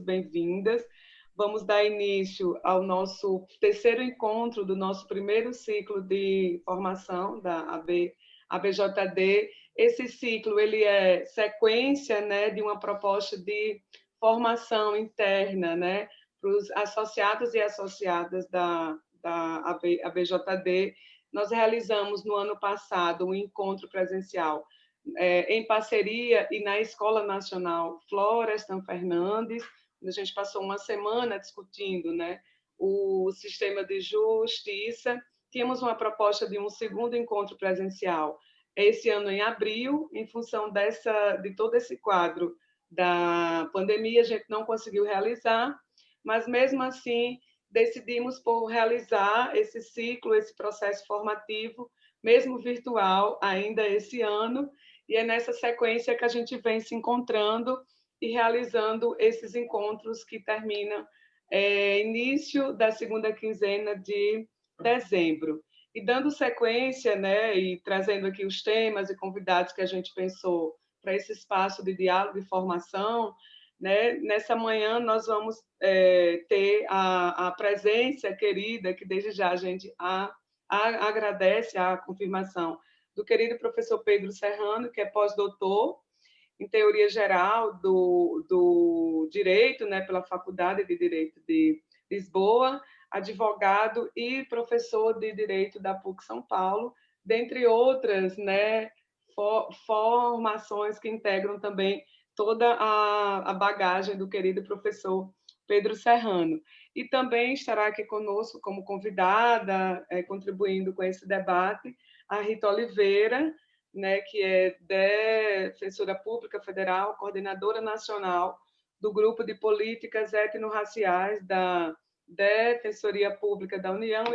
bem-vindas. Vamos dar início ao nosso terceiro encontro do nosso primeiro ciclo de formação da ABJD. Esse ciclo ele é sequência, né, de uma proposta de formação interna, né, para os associados e associadas da ABJD. Nós realizamos no ano passado um encontro presencial em parceria e na Escola Nacional Florestan Fernandes. A gente passou uma semana discutindo, né, o sistema de justiça. Tínhamos uma proposta de um segundo encontro presencial esse ano em abril, em função de todo esse quadro da pandemia, a gente não conseguiu realizar, mas mesmo assim decidimos por realizar esse ciclo, esse processo formativo, mesmo virtual, ainda esse ano, e é nessa sequência que a gente vem se encontrando e realizando esses encontros que terminam início da segunda quinzena de dezembro. E dando sequência, né, e trazendo aqui os temas e convidados que a gente pensou para esse espaço de diálogo e formação, né, nessa manhã nós vamos ter a presença querida, que desde já a gente agradece a confirmação, do querido professor Pedro Serrano, que é pós-doutor em Teoria Geral do Direito, né, pela Faculdade de Direito de Lisboa, advogado e professor de Direito da PUC São Paulo, dentre outras, né, formações que integram também toda a bagagem do querido professor Pedro Serrano. E também estará aqui conosco como convidada, contribuindo com esse debate, a Rita Oliveira, né, que é defensora pública federal, coordenadora nacional do Grupo de Políticas Étnico-Raciais da Defensoria Pública da União,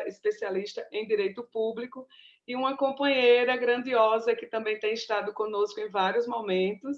especialista em Direito Público, e uma companheira grandiosa que também tem estado conosco em vários momentos,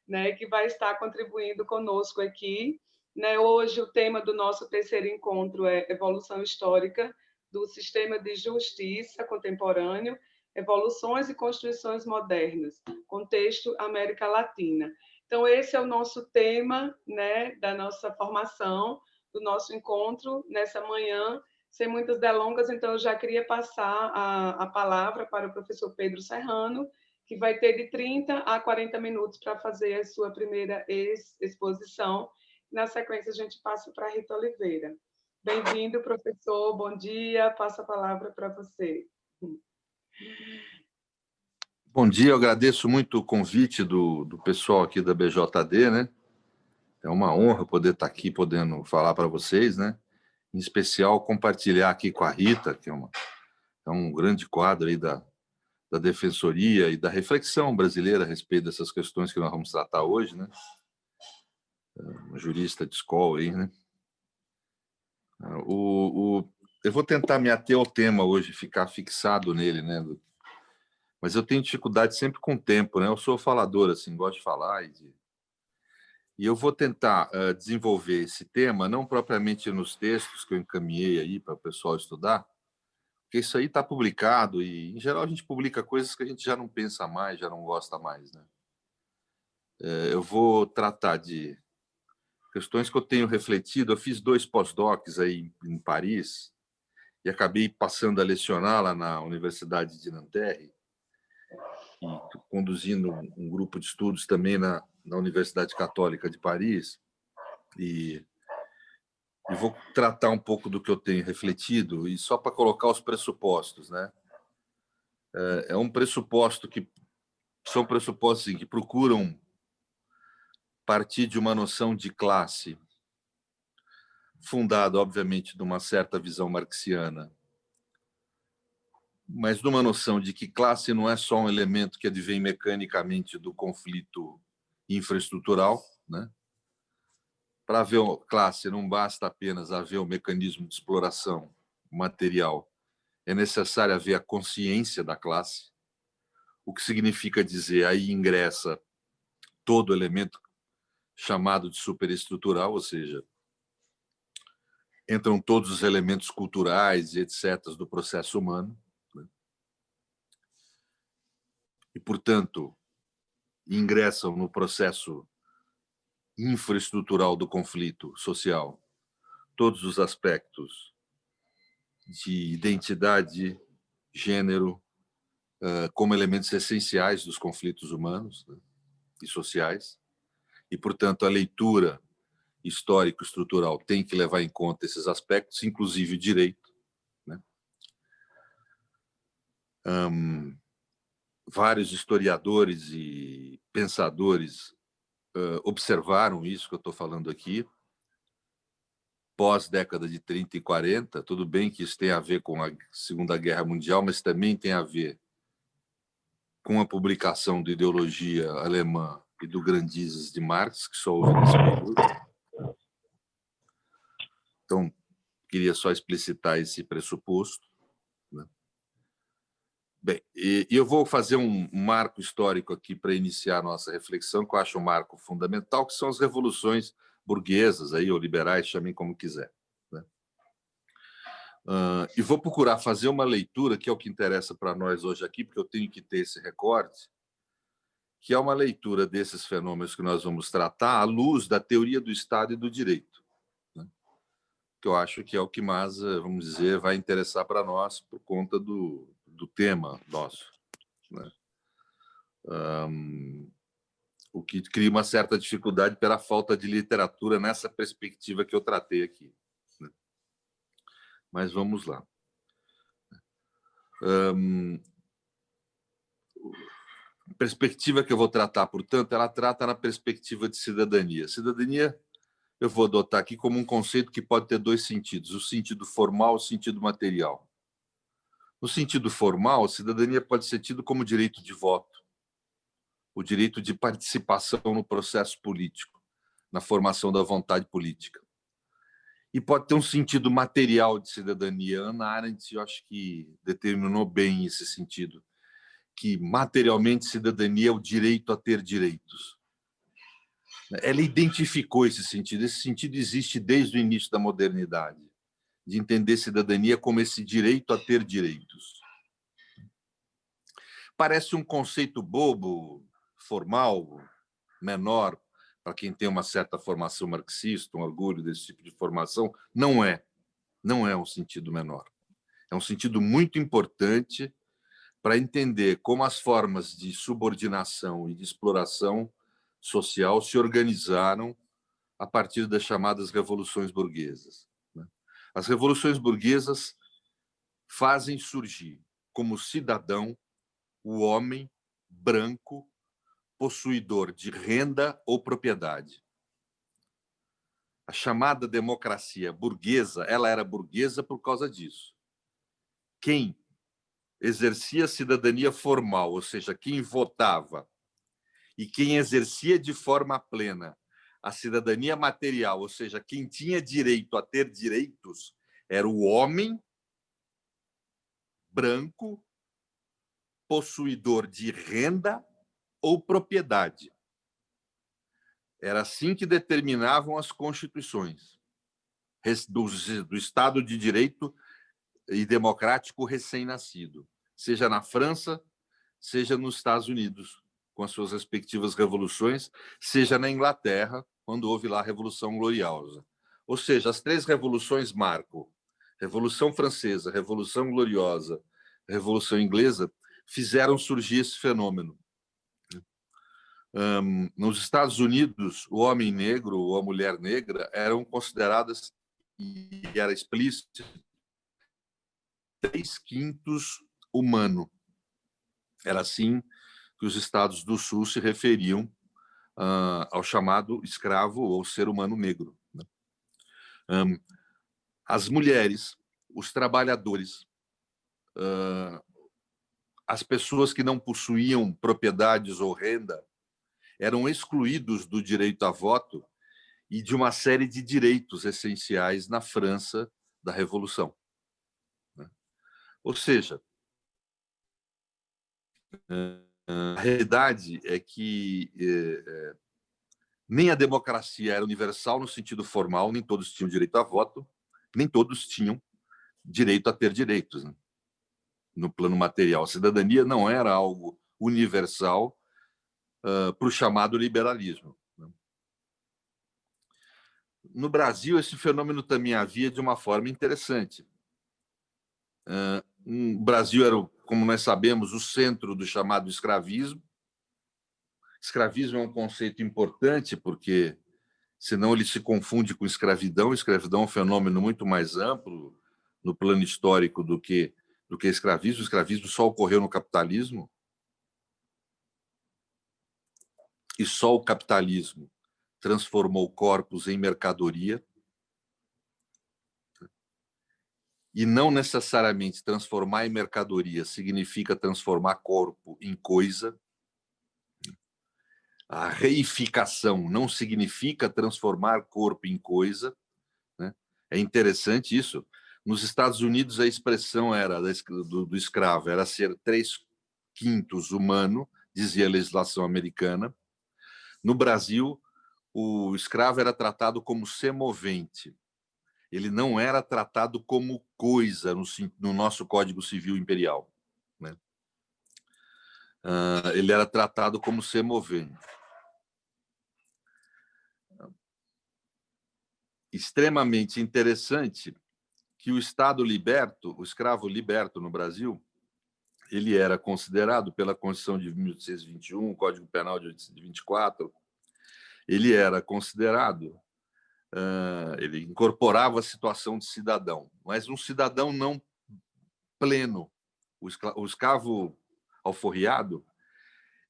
né, que vai estar contribuindo conosco aqui. Né, hoje o tema do nosso terceiro encontro é Evolução Histórica do Sistema de Justiça Contemporâneo, Evoluções e Constituições Modernas, Contexto América Latina. Então, esse é o nosso tema, né, da nossa formação, do nosso encontro nessa manhã. Sem muitas delongas, então, eu já queria passar a palavra para o professor Pedro Serrano, que vai ter de 30 a 40 minutos para fazer a sua primeira exposição. Na sequência, a gente passa para a Rita Oliveira. Bem-vindo, professor, bom dia, passo a palavra para você. Bom dia, eu agradeço muito o convite do pessoal aqui da BJD, né? É uma honra poder estar aqui, podendo falar para vocês, né? Em especial, compartilhar aqui com a Rita, que é um grande quadro aí da Defensoria e da reflexão brasileira a respeito dessas questões que nós vamos tratar hoje, né? Uma jurista de escola aí, né? Eu vou tentar me ater ao tema hoje, ficar fixado nele, né? Mas eu tenho dificuldade sempre com o tempo, né? Eu sou falador, assim, gosto de falar e eu vou tentar desenvolver esse tema, não propriamente nos textos que eu encaminhei aí para o pessoal estudar, porque isso aí está publicado e, em geral, a gente publica coisas que a gente já não pensa mais, já não gosta mais, né? Eu vou tratar de questões que eu tenho refletido. Eu fiz 2 pós-docs aí em Paris e acabei passando a lecionar lá na Universidade de Nanterre e conduzindo um grupo de estudos também na Universidade Católica de Paris. E vou tratar um pouco do que eu tenho refletido, e só para colocar os pressupostos, né? É um pressuposto que são pressupostos assim, que procuram partir de uma noção de classe fundada, obviamente, numa certa visão marxiana, mas numa noção de que classe não é só um elemento que advém mecanicamente do conflito infraestrutural, né? Para haver classe, não basta apenas haver o mecanismo de exploração material, é necessário haver a consciência da classe, o que significa dizer, aí ingressa todo elemento chamado de superestrutural, ou seja, entram todos os elementos culturais e etc. do processo humano, né? E, portanto, ingressam no processo infraestrutural do conflito social, todos os aspectos de identidade, gênero, como elementos essenciais dos conflitos humanos, né, e sociais, e, portanto, a leitura histórico-estrutural tem que levar em conta esses aspectos, inclusive o direito, né? Vários historiadores e pensadores observaram isso que eu estou falando aqui, pós-década de 30 e 40, tudo bem que isso tem a ver com a Segunda Guerra Mundial, mas também tem a ver com a publicação da ideologia alemã e do Grandizes de Marx, que só houve nesse período. Então, queria só explicitar esse pressuposto, né? Bem, e eu vou fazer um marco histórico aqui para iniciar a nossa reflexão, que eu acho um marco fundamental, que são as revoluções burguesas, aí, ou liberais, chamem como quiser, né? E vou procurar fazer uma leitura, que é o que interessa para nós hoje aqui, porque eu tenho que ter esse recorte, que é uma leitura desses fenômenos que nós vamos tratar à luz da teoria do Estado e do direito, né? Que eu acho que é o que mais, vamos dizer, vai interessar para nós por conta do tema nosso, né? O que cria uma certa dificuldade pela falta de literatura nessa perspectiva que eu tratei aqui, né? Mas vamos lá. A perspectiva que eu vou tratar, portanto, ela trata na perspectiva de cidadania. Cidadania eu vou adotar aqui como um conceito que pode ter dois sentidos, o sentido formal e o sentido material. No sentido formal, a cidadania pode ser tido como direito de voto, o direito de participação no processo político, na formação da vontade política. E pode ter um sentido material de cidadania. Hannah Arendt, eu acho que determinou bem esse sentido, que materialmente cidadania é o direito a ter direitos. Ela identificou esse sentido. Esse sentido existe desde o início da modernidade, de entender cidadania como esse direito a ter direitos. Parece um conceito bobo, formal, menor, para quem tem uma certa formação marxista, um orgulho desse tipo de formação. Não é. Não é um sentido menor. É um sentido muito importante para entender como as formas de subordinação e de exploração social se organizaram a partir das chamadas revoluções burguesas, né? As revoluções burguesas fazem surgir como cidadão o homem branco, possuidor de renda ou propriedade. A chamada democracia burguesa, ela era burguesa por causa disso. Quem exercia a cidadania formal, ou seja, quem votava, e quem exercia de forma plena a cidadania material, ou seja, quem tinha direito a ter direitos, era o homem branco, possuidor de renda ou propriedade. Era assim que determinavam as constituições do Estado de Direito e democrático recém-nascido, seja na França, seja nos Estados Unidos, com as suas respectivas revoluções, seja na Inglaterra, quando houve lá a Revolução Gloriosa. Ou seja, as três revoluções marcam, Revolução Francesa, Revolução Gloriosa, Revolução Inglesa, fizeram surgir esse fenômeno. Nos Estados Unidos, o homem negro ou a mulher negra eram consideradas, e era explícito, 3/5 humano. Era assim que os estados do Sul se referiam ao chamado escravo ou ser humano negro, né? As mulheres, os trabalhadores, as pessoas que não possuíam propriedades ou renda eram excluídos do direito a voto e de uma série de direitos essenciais na França da Revolução, né? Ou seja, a realidade é que nem a democracia era universal no sentido formal, nem todos tinham direito a voto, nem todos tinham direito a ter direitos, né? No plano material. A cidadania não era algo universal para o chamado liberalismo, né? no Brasil, esse fenômeno também havia de uma forma interessante. O Brasil era, como nós sabemos, o centro do chamado escravismo. Escravismo é um conceito importante, porque senão ele se confunde com escravidão. Escravidão é um fenômeno muito mais amplo no plano histórico do que escravismo. O escravismo só ocorreu no capitalismo. E só o capitalismo transformou corpos em mercadoria. E não necessariamente transformar em mercadoria significa transformar corpo em coisa. A reificação não significa transformar corpo em coisa, né? É interessante isso. Nos Estados Unidos, a expressão era do escravo era ser 3/5 humano, dizia a legislação americana. No Brasil, o escravo era tratado como semovente. Ele não era tratado como coisa no nosso Código Civil Imperial, né? Ele era tratado como semovente. Extremamente interessante que o Estado liberto, o escravo liberto no Brasil, ele era considerado pela Constituição de 1821, o Código Penal de 24, ele era considerado, ele incorporava a situação de cidadão, mas um cidadão não pleno. O escravo alforriado,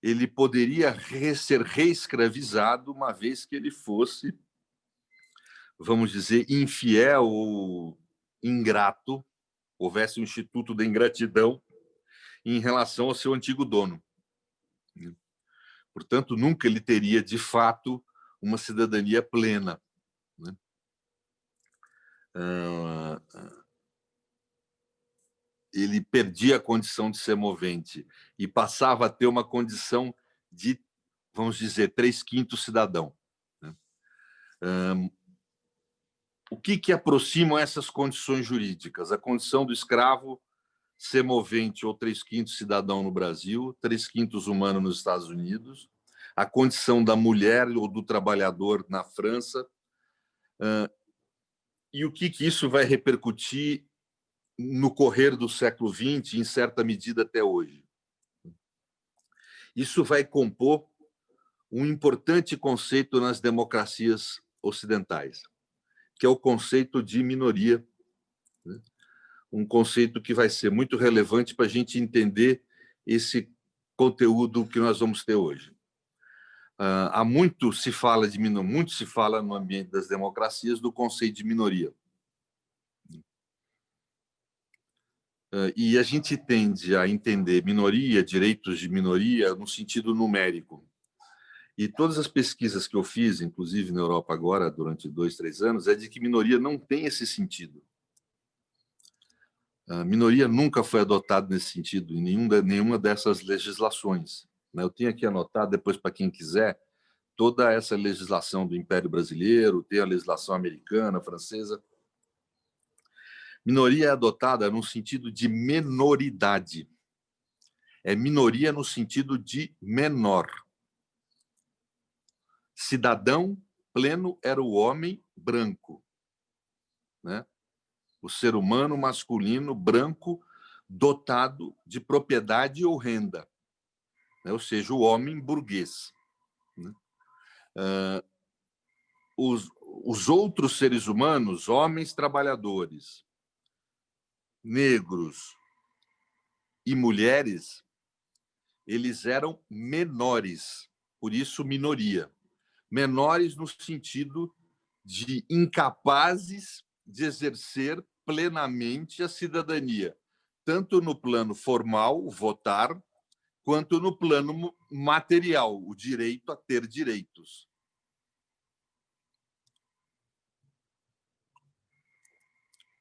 ele poderia ser reescravizado uma vez que ele fosse, vamos dizer, infiel ou ingrato, houvesse um instituto da ingratidão em relação ao seu antigo dono. Portanto, nunca ele teria, de fato, uma cidadania plena, né? Ele perdia a condição de semovente e passava a ter uma condição de, vamos dizer, 3/5 cidadão, né? O que aproximam essas condições jurídicas? A condição do escravo semovente ou 3/5 cidadão no Brasil, 3/5 humano nos Estados Unidos, a condição da mulher ou do trabalhador na França, e o que isso vai repercutir no correr do século XX, em certa medida até hoje. Isso vai compor um importante conceito nas democracias ocidentais, que é o conceito de minoria, né? Um conceito que vai ser muito relevante para a gente entender esse conteúdo que nós vamos ter hoje. Há muito se fala no ambiente das democracias do conceito de minoria. E a gente tende a entender minoria, direitos de minoria, no sentido numérico. E todas as pesquisas que eu fiz, inclusive na Europa agora, durante 2, 3 anos, é de que minoria não tem esse sentido. A minoria nunca foi adotada nesse sentido, em nenhuma dessas legislações. Eu tenho aqui anotado, depois, para quem quiser, toda essa legislação do Império Brasileiro, tem a legislação americana, francesa. Minoria é adotada no sentido de menoridade. É minoria no sentido de menor. Cidadão pleno era o homem branco, né? O ser humano masculino branco dotado de propriedade ou renda, né? Ou seja, o homem burguês, né? Os outros seres humanos, homens trabalhadores, negros e mulheres, eles eram menores, por isso minoria. Menores no sentido de incapazes de exercer plenamente a cidadania, tanto no plano formal, votar, quanto no plano material, o direito a ter direitos.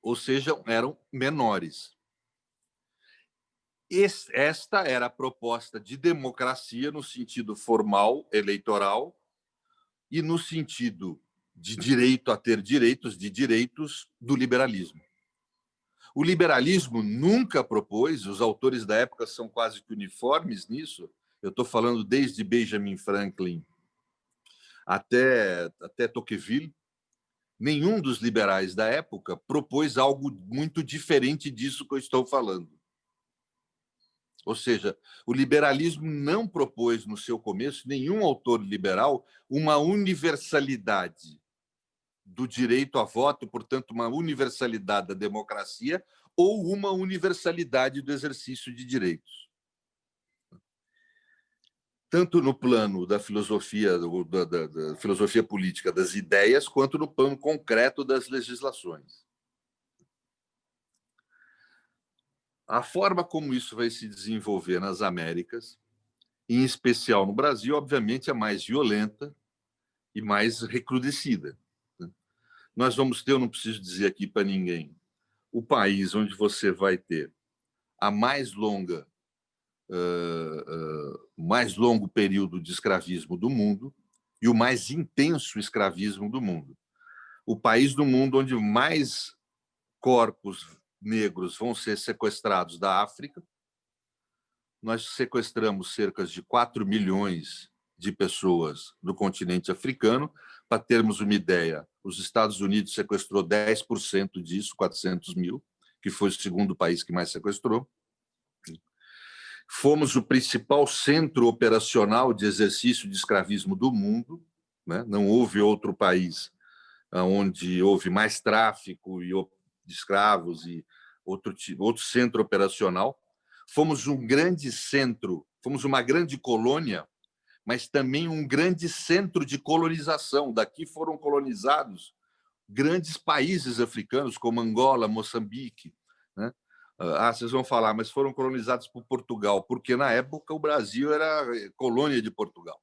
Ou seja, eram menores. Esta era a proposta de democracia no sentido formal, eleitoral, e no sentido de direito a ter direitos, de direitos do liberalismo. O liberalismo nunca propôs, os autores da época são quase que uniformes nisso, eu estou falando desde Benjamin Franklin até Tocqueville, nenhum dos liberais da época propôs algo muito diferente disso que eu estou falando. Ou seja, o liberalismo não propôs, no seu começo, nenhum autor liberal, uma universalidade do direito a voto, portanto, uma universalidade da democracia ou uma universalidade do exercício de direitos. Tanto no plano da filosofia, da filosofia política das ideias, quanto no plano concreto das legislações. A forma como isso vai se desenvolver nas Américas, em especial no Brasil, obviamente é mais violenta e mais recrudescida. Nós vamos ter, eu não preciso dizer aqui para ninguém, o país onde você vai ter a mais longo período de escravismo do mundo e o mais intenso escravismo do mundo. O país do mundo onde mais corpos negros vão ser sequestrados da África. Nós sequestramos cerca de 4 milhões de pessoas do continente africano. Para termos uma ideia, os Estados Unidos sequestrou 10% disso, 400 mil, que foi o segundo país que mais sequestrou. Fomos o principal centro operacional de exercício de escravismo do mundo, né? Não houve outro país onde houve mais tráfico de escravos e outro centro operacional. Fomos um grande centro, fomos uma grande colônia, mas também um grande centro de colonização. Daqui foram colonizados grandes países africanos, como Angola, Moçambique, né? Vocês vão falar, mas foram colonizados por Portugal, porque na época o Brasil era colônia de Portugal.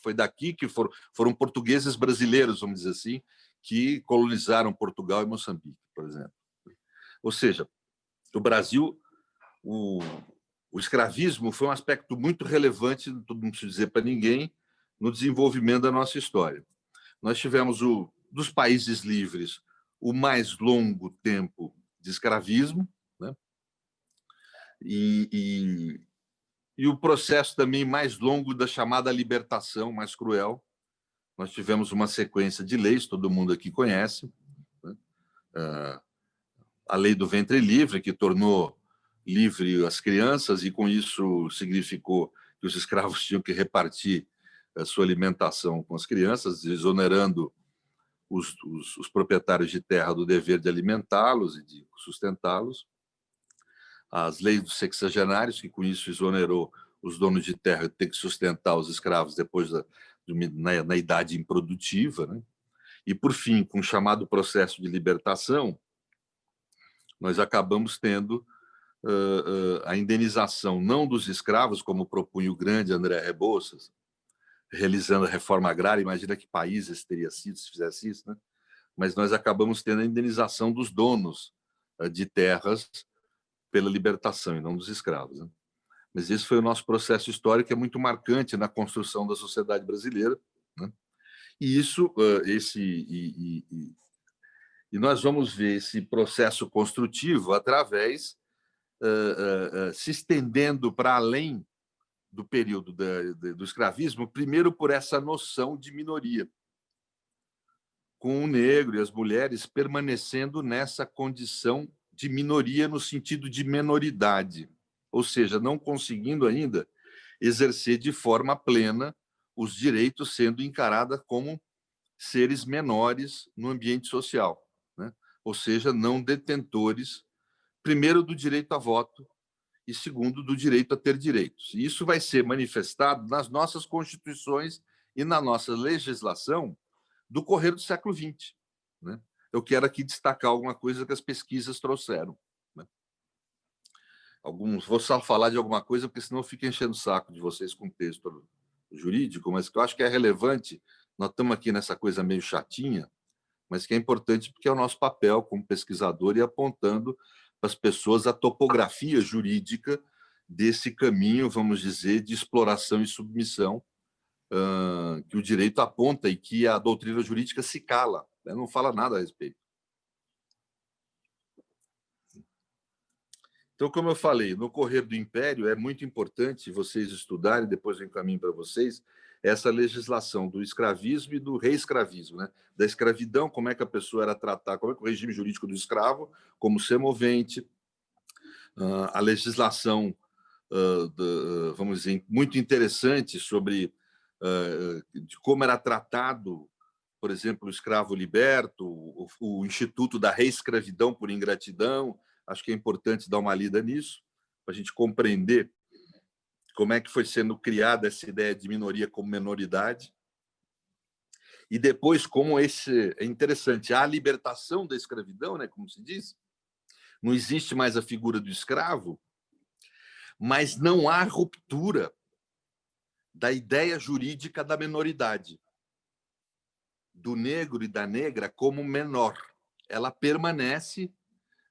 Foi daqui que foram portugueses brasileiros, vamos dizer assim, que colonizaram Portugal e Moçambique, por exemplo. Ou seja, o Brasil, o escravismo foi um aspecto muito relevante, não preciso dizer para ninguém, no desenvolvimento da nossa história. Nós tivemos, dos países livres, o mais longo tempo de escravismo, né? E o processo também mais longo da chamada libertação, mais cruel. Nós tivemos uma sequência de leis, todo mundo aqui conhece, né? A lei do ventre livre, que tornou livre as crianças, e com isso significou que os escravos tinham que repartir a sua alimentação com as crianças, exonerando os proprietários de terra do dever de alimentá-los e de sustentá-los. As leis dos sexagenários, que com isso exonerou os donos de terra de ter que sustentar os escravos depois na idade improdutiva, né? E, por fim, com o chamado processo de libertação, nós acabamos tendo a indenização não dos escravos, como propunha o grande André Rebouças, realizando a reforma agrária. Imagina que país esse teria sido se fizesse isso, né? Mas nós acabamos tendo a indenização dos donos de terras pela libertação e não dos escravos, né? Mas esse foi o nosso processo histórico, que é muito marcante na construção da sociedade brasileira, né? E isso, e nós vamos ver esse processo construtivo através se estendendo para além do período do escravismo, primeiro por essa noção de minoria, com o negro e as mulheres permanecendo nessa condição de minoria no sentido de menoridade, ou seja, não conseguindo ainda exercer de forma plena os direitos, sendo encarada como seres menores no ambiente social, né? Ou seja, não detentores, primeiro, do direito a voto e, segundo, do direito a ter direitos. E isso vai ser manifestado nas nossas constituições e na nossa legislação do correr do século XX, né? Eu quero aqui destacar alguma coisa que as pesquisas trouxeram, né? Vou só falar de alguma coisa, porque senão eu fico enchendo o saco de vocês com texto jurídico, mas que eu acho que é relevante. Nós estamos aqui nessa coisa meio chatinha, mas que é importante porque é o nosso papel como pesquisador e apontando para as pessoas a topografia jurídica desse caminho, vamos dizer, de exploração e submissão que o direito aponta e que a doutrina jurídica se cala, né? Não fala nada a respeito. Então, como eu falei, no correr do Império é muito importante vocês estudarem, depois eu encaminho para vocês, essa legislação do escravismo e do reescravismo, né? Da escravidão, como é que a pessoa era tratada, como é que o regime jurídico do escravo, como semovente, a legislação, vamos dizer, muito interessante sobre de como era tratado, por exemplo, o escravo liberto, o Instituto da Reescravidão por Ingratidão. Acho que é importante dar uma lida nisso, para a gente compreender como é que foi sendo criada essa ideia de minoria como minoridade. E depois, como esse é interessante, a libertação da escravidão, né, como se diz, não existe mais a figura do escravo, mas não há ruptura da ideia jurídica da minoridade, do negro e da negra como menor. Ela permanece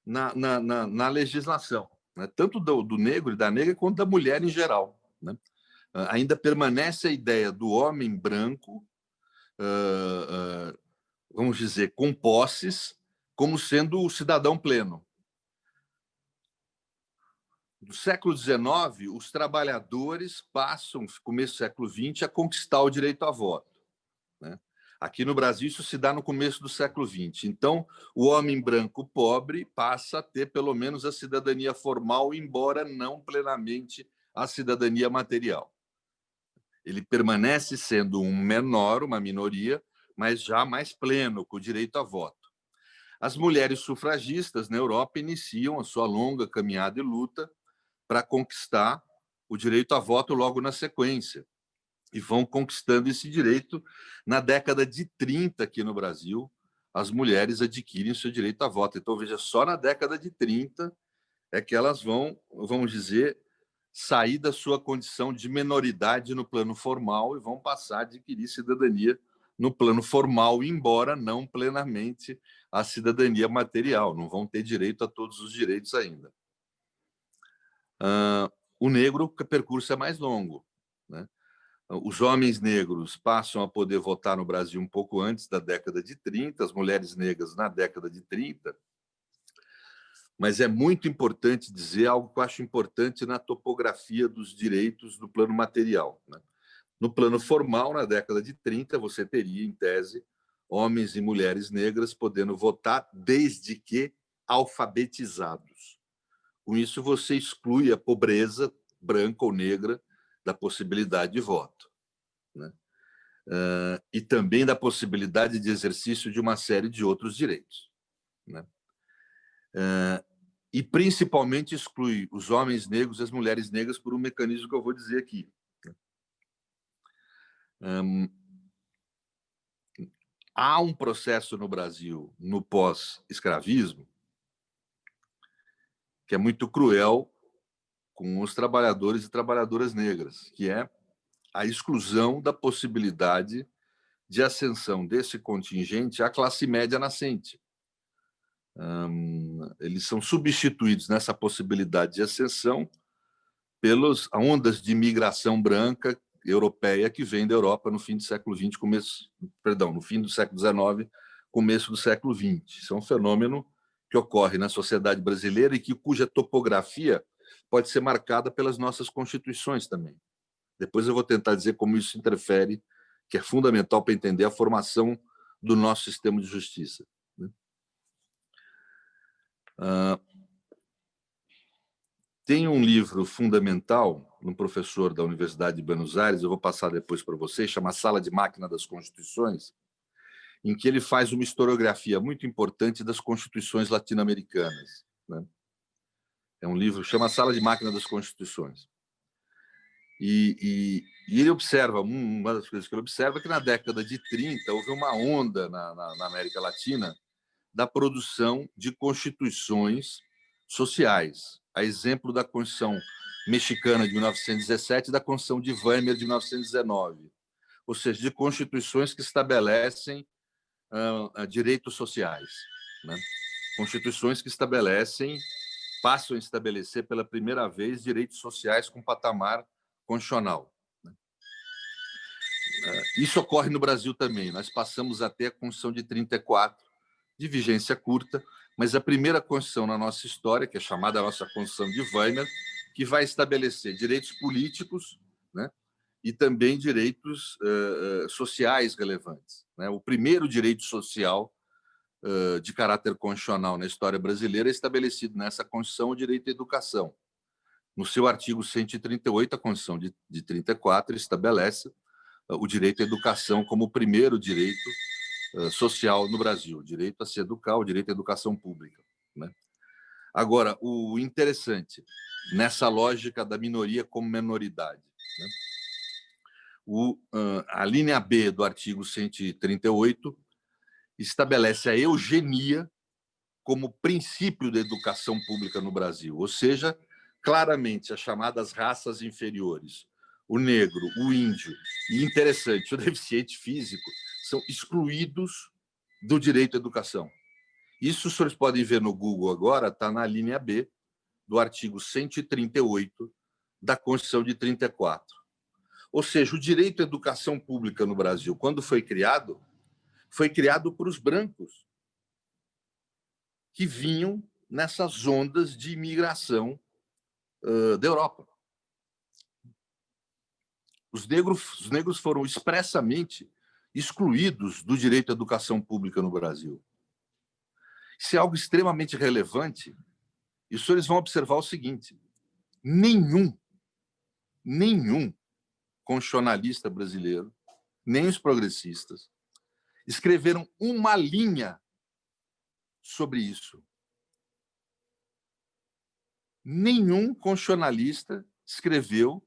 na legislação, né? Tanto do negro e da negra quanto da mulher em geral, né? Ainda permanece a ideia do homem branco, vamos dizer, com posses, como sendo o cidadão pleno. No século XIX, os trabalhadores passam, começo do século XX, a conquistar o direito a voto, né? Aqui no Brasil, isso se dá no começo do século XX. Então, o homem branco pobre passa a ter pelo menos a cidadania formal, embora não plenamente a cidadania material. Ele permanece sendo um menor, uma minoria, mas já mais pleno, com o direito a voto. As mulheres sufragistas na Europa iniciam a sua longa caminhada e luta para conquistar o direito a voto logo na sequência. E vão conquistando esse direito. Na década de 30, aqui no Brasil, as mulheres adquirem seu direito a voto. Então, veja, só na década de 30 é que elas vão, vamos dizer, sair da sua condição de menoridade no plano formal e vão passar a adquirir cidadania no plano formal, embora não plenamente a cidadania material. Não vão ter direito a todos os direitos ainda. O negro, o percurso é mais longo, né? Os homens negros passam a poder votar no Brasil um pouco antes da década de 30, as mulheres negras na década de 30. Mas é muito importante dizer algo que eu acho importante na topografia dos direitos do plano material, né? No plano formal, na década de 30, você teria, em tese, homens e mulheres negras podendo votar desde que alfabetizados. Com isso, você exclui a pobreza branca ou negra da possibilidade de voto, né? E também da possibilidade de exercício de uma série de outros direitos, né? E principalmente exclui os homens negros e as mulheres negras por um mecanismo que eu vou dizer aqui. Há um processo no Brasil, no pós-escravismo, que é muito cruel com os trabalhadores e trabalhadoras negras, que é a exclusão da possibilidade de ascensão desse contingente à classe média nascente. Eles são substituídos nessa possibilidade de ascensão pelas ondas de imigração branca europeia que vem da Europa no fim do século XX, no fim do século XIX, começo do século XX. Isso é um fenômeno que ocorre na sociedade brasileira e cuja topografia pode ser marcada pelas nossas constituições também. Depois eu vou tentar dizer como isso interfere, que é fundamental para entender a formação do nosso sistema de justiça, né? Tem um livro fundamental, um professor da Universidade de Buenos Aires, eu vou passar depois para vocês, chama Sala de Máquina das Constituições, em que ele faz uma historiografia muito importante das constituições latino-americanas, né? É um livro que chama Sala de Máquina das Constituições. E ele observa, uma das coisas que ele observa é que na década de 30 houve uma onda na América Latina da produção de constituições sociais, a exemplo da Constituição Mexicana de 1917 e da Constituição de Weimar de 1919, ou seja, de constituições que estabelecem direitos sociais, né? Constituições que passam a estabelecer pela primeira vez direitos sociais com patamar constitucional, né? Isso ocorre no Brasil também. Nós passamos até a Constituição de 34, de vigência curta, mas a primeira Constituição na nossa história, que é chamada a nossa Constituição de Weimar, que vai estabelecer direitos políticos, né, e também direitos sociais relevantes, né? O primeiro direito social de caráter constitucional na história brasileira é estabelecido nessa Constituição, o direito à educação. No seu artigo 138, a Constituição de 34 estabelece o direito à educação como o primeiro direito social no Brasil, o direito a se educar, o direito à educação pública, né? Agora, o interessante, nessa lógica da minoria como minoridade, né? A linha B do artigo 138 estabelece a eugenia como princípio da educação pública no Brasil, ou seja, claramente as chamadas raças inferiores, o negro, o índio e, interessante, o deficiente físico, são excluídos do direito à educação. Isso os senhores podem ver no Google agora, está na linha B do artigo 138 da Constituição de 34. Ou seja, o direito à educação pública no Brasil, quando foi criado por os brancos, que vinham nessas ondas de imigração da Europa. Os negros foram expressamente excluídos do direito à educação pública no Brasil. Isso é algo extremamente relevante, e os senhores vão observar o seguinte: nenhum constitucionalista brasileiro, nem os progressistas, escreveram uma linha sobre isso. Nenhum constitucionalista escreveu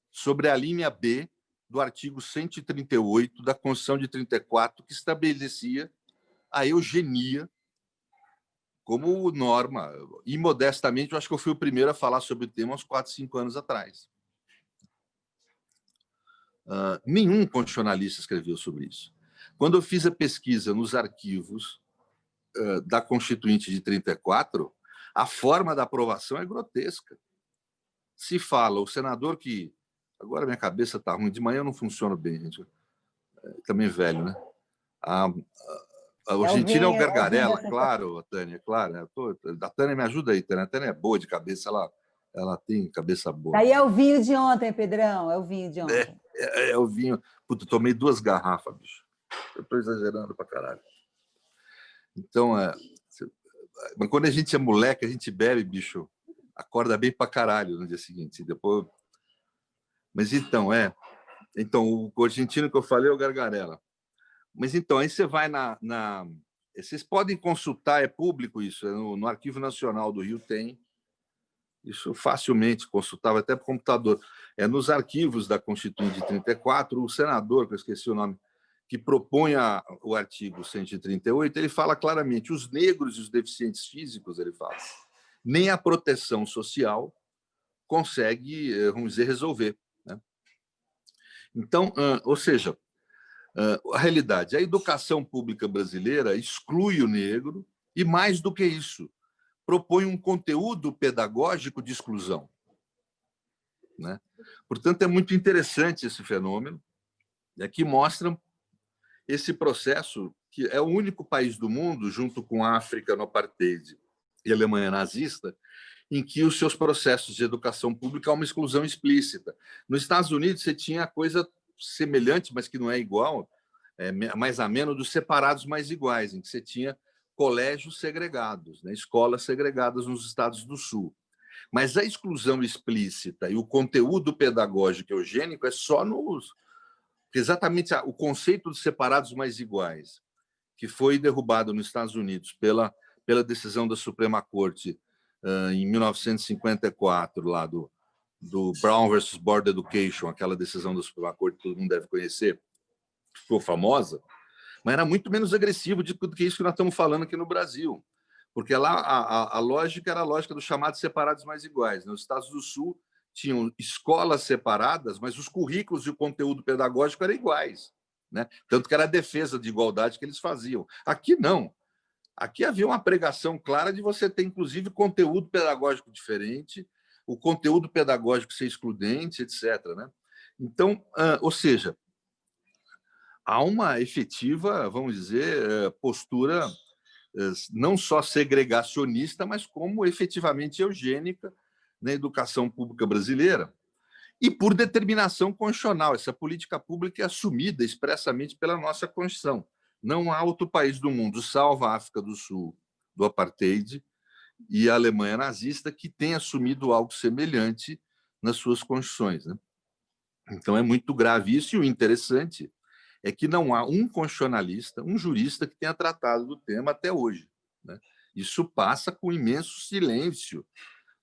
sobre a linha B do artigo 138 da Constituição de 34, que estabelecia a eugenia como norma. E, modestamente, eu acho que eu fui o primeiro a falar sobre o tema uns 4, 5 anos atrás. Nenhum constitucionalista escreveu sobre isso. Quando eu fiz a pesquisa nos arquivos da Constituinte de 34, a forma da aprovação é grotesca. Se fala, o senador que... Agora minha cabeça está ruim, de manhã eu não funciono bem, gente. Também velho, né? O argentino é o Gargarella, claro, Tânia, claro. A Tânia me ajuda aí, Tânia. A Tânia é boa de cabeça, ela tem cabeça boa. Daí é o vinho de ontem, Pedrão, é o vinho de ontem. É o vinho. Puta, eu tomei 2 garrafas, bicho. Eu estou exagerando pra caralho. Então, mas quando a gente é moleque, a gente bebe, bicho, acorda bem pra caralho no dia seguinte. Depois... Mas então, o argentino que eu falei é o Gargarella. Mas então, aí você vai vocês podem consultar, é público isso, no Arquivo Nacional do Rio tem, isso facilmente consultável, até por computador. Nos arquivos da Constituinte de 34, o senador, que eu esqueci o nome, que propõe o artigo 138, ele fala claramente, os negros e os deficientes físicos, ele fala, nem a proteção social consegue, vamos dizer, resolver, né? Então, ou seja, a realidade, a educação pública brasileira exclui o negro e, mais do que isso, propõe um conteúdo pedagógico de exclusão, né? Portanto, é muito interessante esse fenômeno, que mostra esse processo, que é o único país do mundo, junto com a África no apartheid e a Alemanha nazista, em que os seus processos de educação pública há uma exclusão explícita. Nos Estados Unidos, você tinha coisa semelhante, mas que não é igual, mais ameno, dos separados mais iguais, em que você tinha colégios segregados, né, escolas segregadas nos estados do Sul. Mas a exclusão explícita e o conteúdo pedagógico eugênico é só nos... Exatamente o conceito dos separados mais iguais, que foi derrubado nos Estados Unidos pela decisão da Suprema Corte em 1954, lá do Brown versus Board Education, aquela decisão da Suprema Corte que todo mundo deve conhecer, ficou famosa, mas era muito menos agressivo do que isso que nós estamos falando aqui no Brasil, porque lá a lógica era a lógica dos chamados separados mais iguais. Nos Estados do Sul tinham escolas separadas, mas os currículos e o conteúdo pedagógico eram iguais, né? Tanto que era a defesa de igualdade que eles faziam. Aqui não. Aqui havia uma pregação clara de você ter, inclusive, conteúdo pedagógico diferente, o conteúdo pedagógico ser excludente, etc., né? Então, ou seja, há uma efetiva, vamos dizer, postura não só segregacionista, mas como efetivamente eugênica na educação pública brasileira. e por determinação constitucional. Essa política pública é assumida expressamente pela nossa Constituição. Não há outro país do mundo, salvo a África do Sul, do apartheid, e a Alemanha nazista, que tem assumido algo semelhante nas suas constituições, né? Então, é muito grave isso, e o interessante é que não há um constitucionalista, um jurista que tenha tratado do tema até hoje, né? Isso passa com imenso silêncio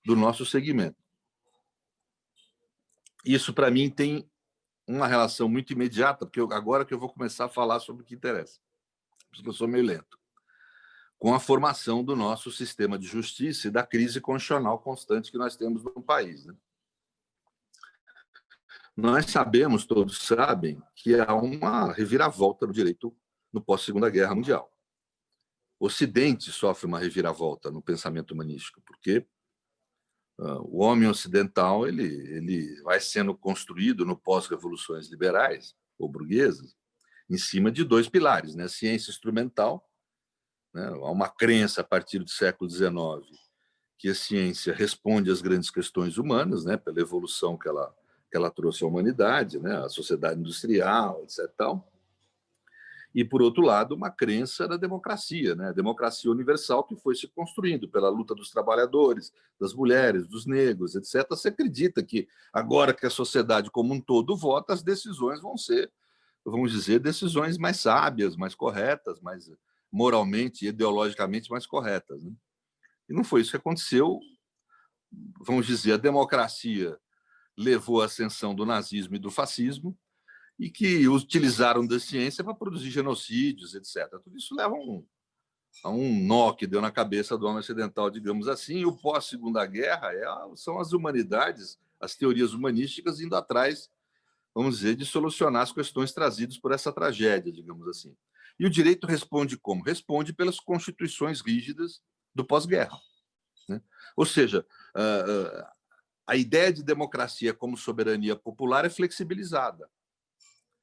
do nosso segmento. Isso, para mim, tem uma relação muito imediata, porque agora que eu vou começar a falar sobre o que interessa, porque eu sou meio lento, com a formação do nosso sistema de justiça e da crise constitucional constante que nós temos no país, né? Nós sabemos, todos sabem, que há uma reviravolta no direito no pós-Segunda Guerra Mundial. O Ocidente sofre uma reviravolta no pensamento humanístico, porque o homem ocidental ele vai sendo construído no pós-revoluções liberais ou burguesas em cima de dois pilares, né? Ciência instrumental, né? Há uma crença a partir do século XIX que a ciência responde às grandes questões humanas, né? Pela evolução que ela trouxe à humanidade, né? A sociedade industrial, etc. Tal. E, por outro lado, uma crença na democracia, né? A democracia universal que foi se construindo pela luta dos trabalhadores, das mulheres, dos negros, etc. Você acredita que, agora que a sociedade como um todo vota, as decisões vão ser, vamos dizer, decisões mais sábias, mais corretas, mais moralmente e ideologicamente mais corretas, né? E não foi isso que aconteceu. Vamos dizer, a democracia levou à ascensão do nazismo e do fascismo, e que utilizaram da ciência para produzir genocídios, etc. Tudo isso leva a um nó que deu na cabeça do homem ocidental, digamos assim, e o pós-Segunda Guerra são as humanidades, as teorias humanísticas indo atrás, vamos dizer, de solucionar as questões trazidas por essa tragédia, digamos assim. E o direito responde como? Responde pelas constituições rígidas do pós-guerra, né? Ou seja, a ideia de democracia como soberania popular é flexibilizada.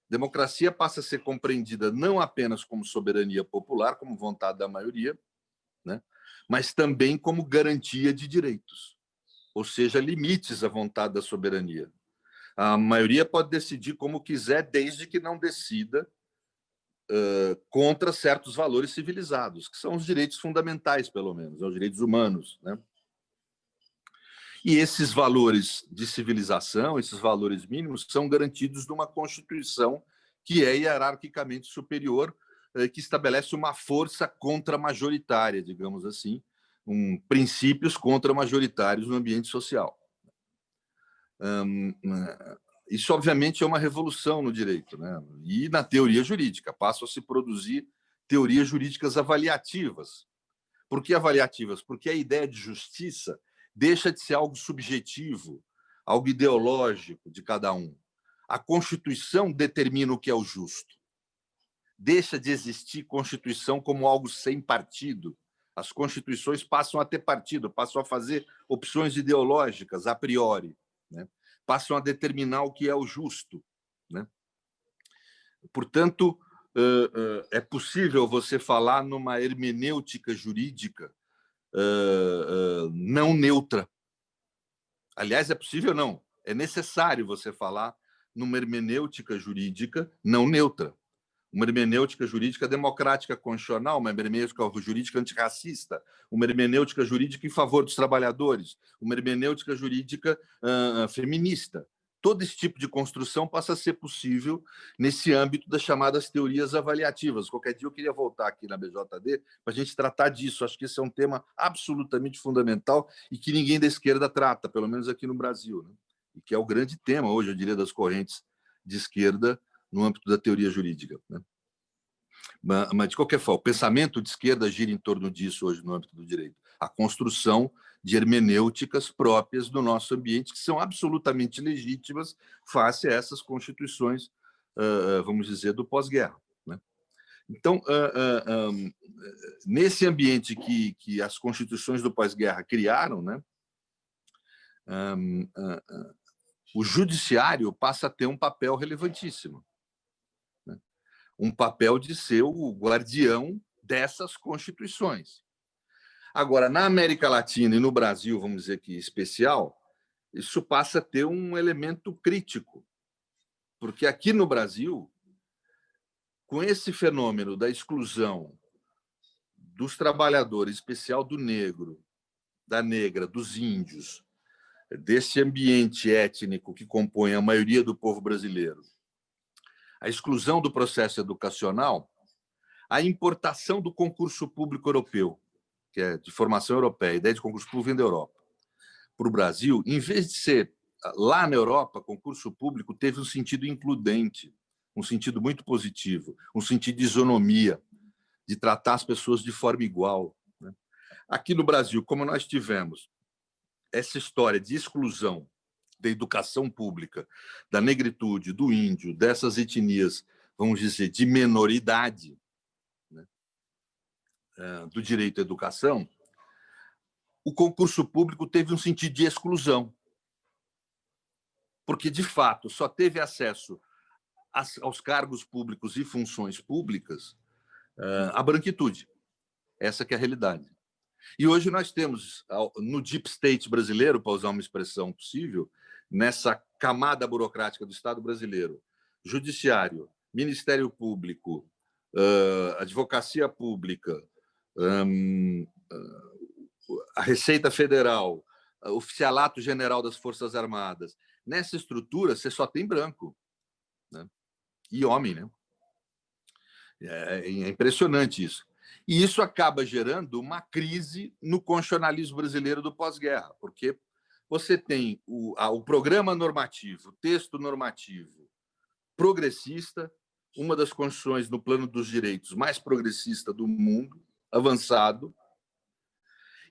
Democracia passa a ser compreendida não apenas como soberania popular, como vontade da maioria, né? Mas também como garantia de direitos, ou seja, limites à vontade da soberania. A maioria pode decidir como quiser, desde que não decida contra certos valores civilizados, que são os direitos fundamentais, pelo menos, os direitos humanos, né? E esses valores de civilização, esses valores mínimos, são garantidos numa Constituição que é hierarquicamente superior, que estabelece uma força contra-majoritária, digamos assim, princípios contra-majoritários no ambiente social. Isso, obviamente, é uma revolução no direito, né? E na teoria jurídica. Passam a se produzir teorias jurídicas avaliativas. Por que avaliativas? Porque a ideia de justiça deixa de ser algo subjetivo, algo ideológico de cada um. A Constituição determina o que é o justo. Deixa de existir Constituição como algo sem partido. As Constituições passam a ter partido, passam a fazer opções ideológicas a priori, né? Passam a determinar o que é o justo, né? Portanto, é possível você falar numa hermenêutica jurídica não neutra. Aliás, é possível não. É necessário você falar numa hermenêutica jurídica não neutra. Uma hermenêutica jurídica democrática constitucional, uma hermenêutica jurídica antirracista, uma hermenêutica jurídica em favor dos trabalhadores, uma hermenêutica jurídica feminista. Todo esse tipo de construção passa a ser possível nesse âmbito das chamadas teorias avaliativas. Qualquer dia eu queria voltar aqui na BJD para a gente tratar disso. Acho que esse é um tema absolutamente fundamental e que ninguém da esquerda trata, pelo menos aqui no Brasil, né? E que é o grande tema hoje, eu diria, das correntes de esquerda no âmbito da teoria jurídica, né? Mas, de qualquer forma, o pensamento de esquerda gira em torno disso hoje no âmbito do direito. A construção de hermenêuticas próprias do nosso ambiente, que são absolutamente legítimas face a essas constituições, vamos dizer, do pós-guerra, né? Então, nesse ambiente que as constituições do pós-guerra criaram, né, o judiciário passa a ter um papel relevantíssimo, né? Um papel de ser o guardião dessas constituições. Agora, na América Latina e no Brasil, vamos dizer que especial, isso passa a ter um elemento crítico, porque aqui no Brasil, com esse fenômeno da exclusão dos trabalhadores, em especial do negro, da negra, dos índios, desse ambiente étnico que compõe a maioria do povo brasileiro, a exclusão do processo educacional, a importação do concurso público europeu, que é de formação europeia, a ideia de concurso público vem da Europa, para o Brasil, em vez de ser lá na Europa, concurso público teve um sentido includente, um sentido muito positivo, um sentido de isonomia, de tratar as pessoas de forma igual. Aqui no Brasil, como nós tivemos essa história de exclusão da educação pública, da negritude, do índio, dessas etnias, vamos dizer, de menoridade, né, do direito à educação, o concurso público teve um sentido de exclusão, porque, de fato, só teve acesso aos cargos públicos e funções públicas a branquitude. Essa que é a realidade. E hoje nós temos, no deep state brasileiro, para usar uma expressão possível, nessa camada burocrática do Estado brasileiro, judiciário, Ministério Público, advocacia pública, a Receita Federal, o Oficialato General das Forças Armadas. Nessa estrutura, você só tem branco, né? E homem, né? É impressionante isso. E isso acaba gerando uma crise no constitucionalismo brasileiro do pós-guerra, porque você tem o programa normativo, o texto normativo progressista, uma das constituições no plano dos direitos mais progressista do mundo, avançado,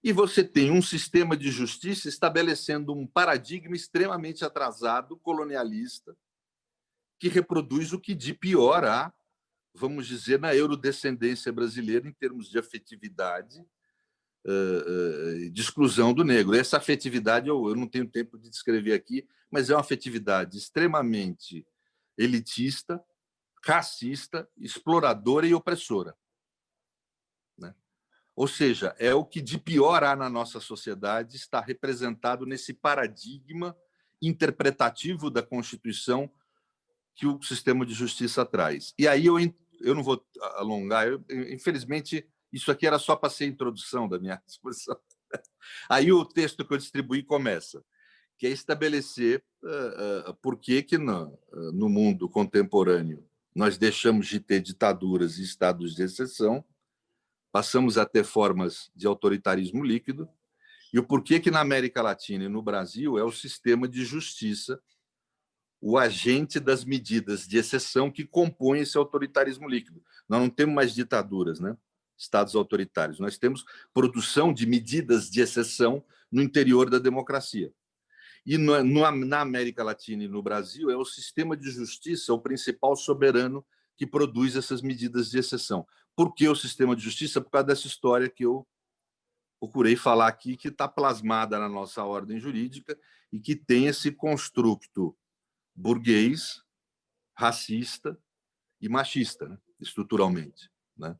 e você tem um sistema de justiça estabelecendo um paradigma extremamente atrasado, colonialista, que reproduz o que de pior há, vamos dizer, na eurodescendência brasileira, em termos de afetividade, de exclusão do negro. Essa afetividade eu não tenho tempo de descrever aqui, mas é uma afetividade extremamente elitista, racista, exploradora e opressora, né? Ou seja, é o que de pior há na nossa sociedade, está representado nesse paradigma interpretativo da Constituição que o sistema de justiça traz. E aí eu não vou alongar, infelizmente, isso aqui era só para ser a introdução da minha exposição. Aí o texto que eu distribuí começa, que é estabelecer por que no mundo contemporâneo nós deixamos de ter ditaduras e estados de exceção, passamos a ter formas de autoritarismo líquido, e o porquê que na América Latina e no Brasil é o sistema de justiça o agente das medidas de exceção que compõem esse autoritarismo líquido. Nós não temos mais ditaduras, né? Estados autoritários. Nós temos produção de medidas de exceção no interior da democracia. E na América Latina e no Brasil é o sistema de justiça o principal soberano que produz essas medidas de exceção. Por que o sistema de justiça? Por causa dessa história que eu procurei falar aqui, que está plasmada na nossa ordem jurídica e que tem esse construto burguês, racista e machista, né? Estruturalmente, né?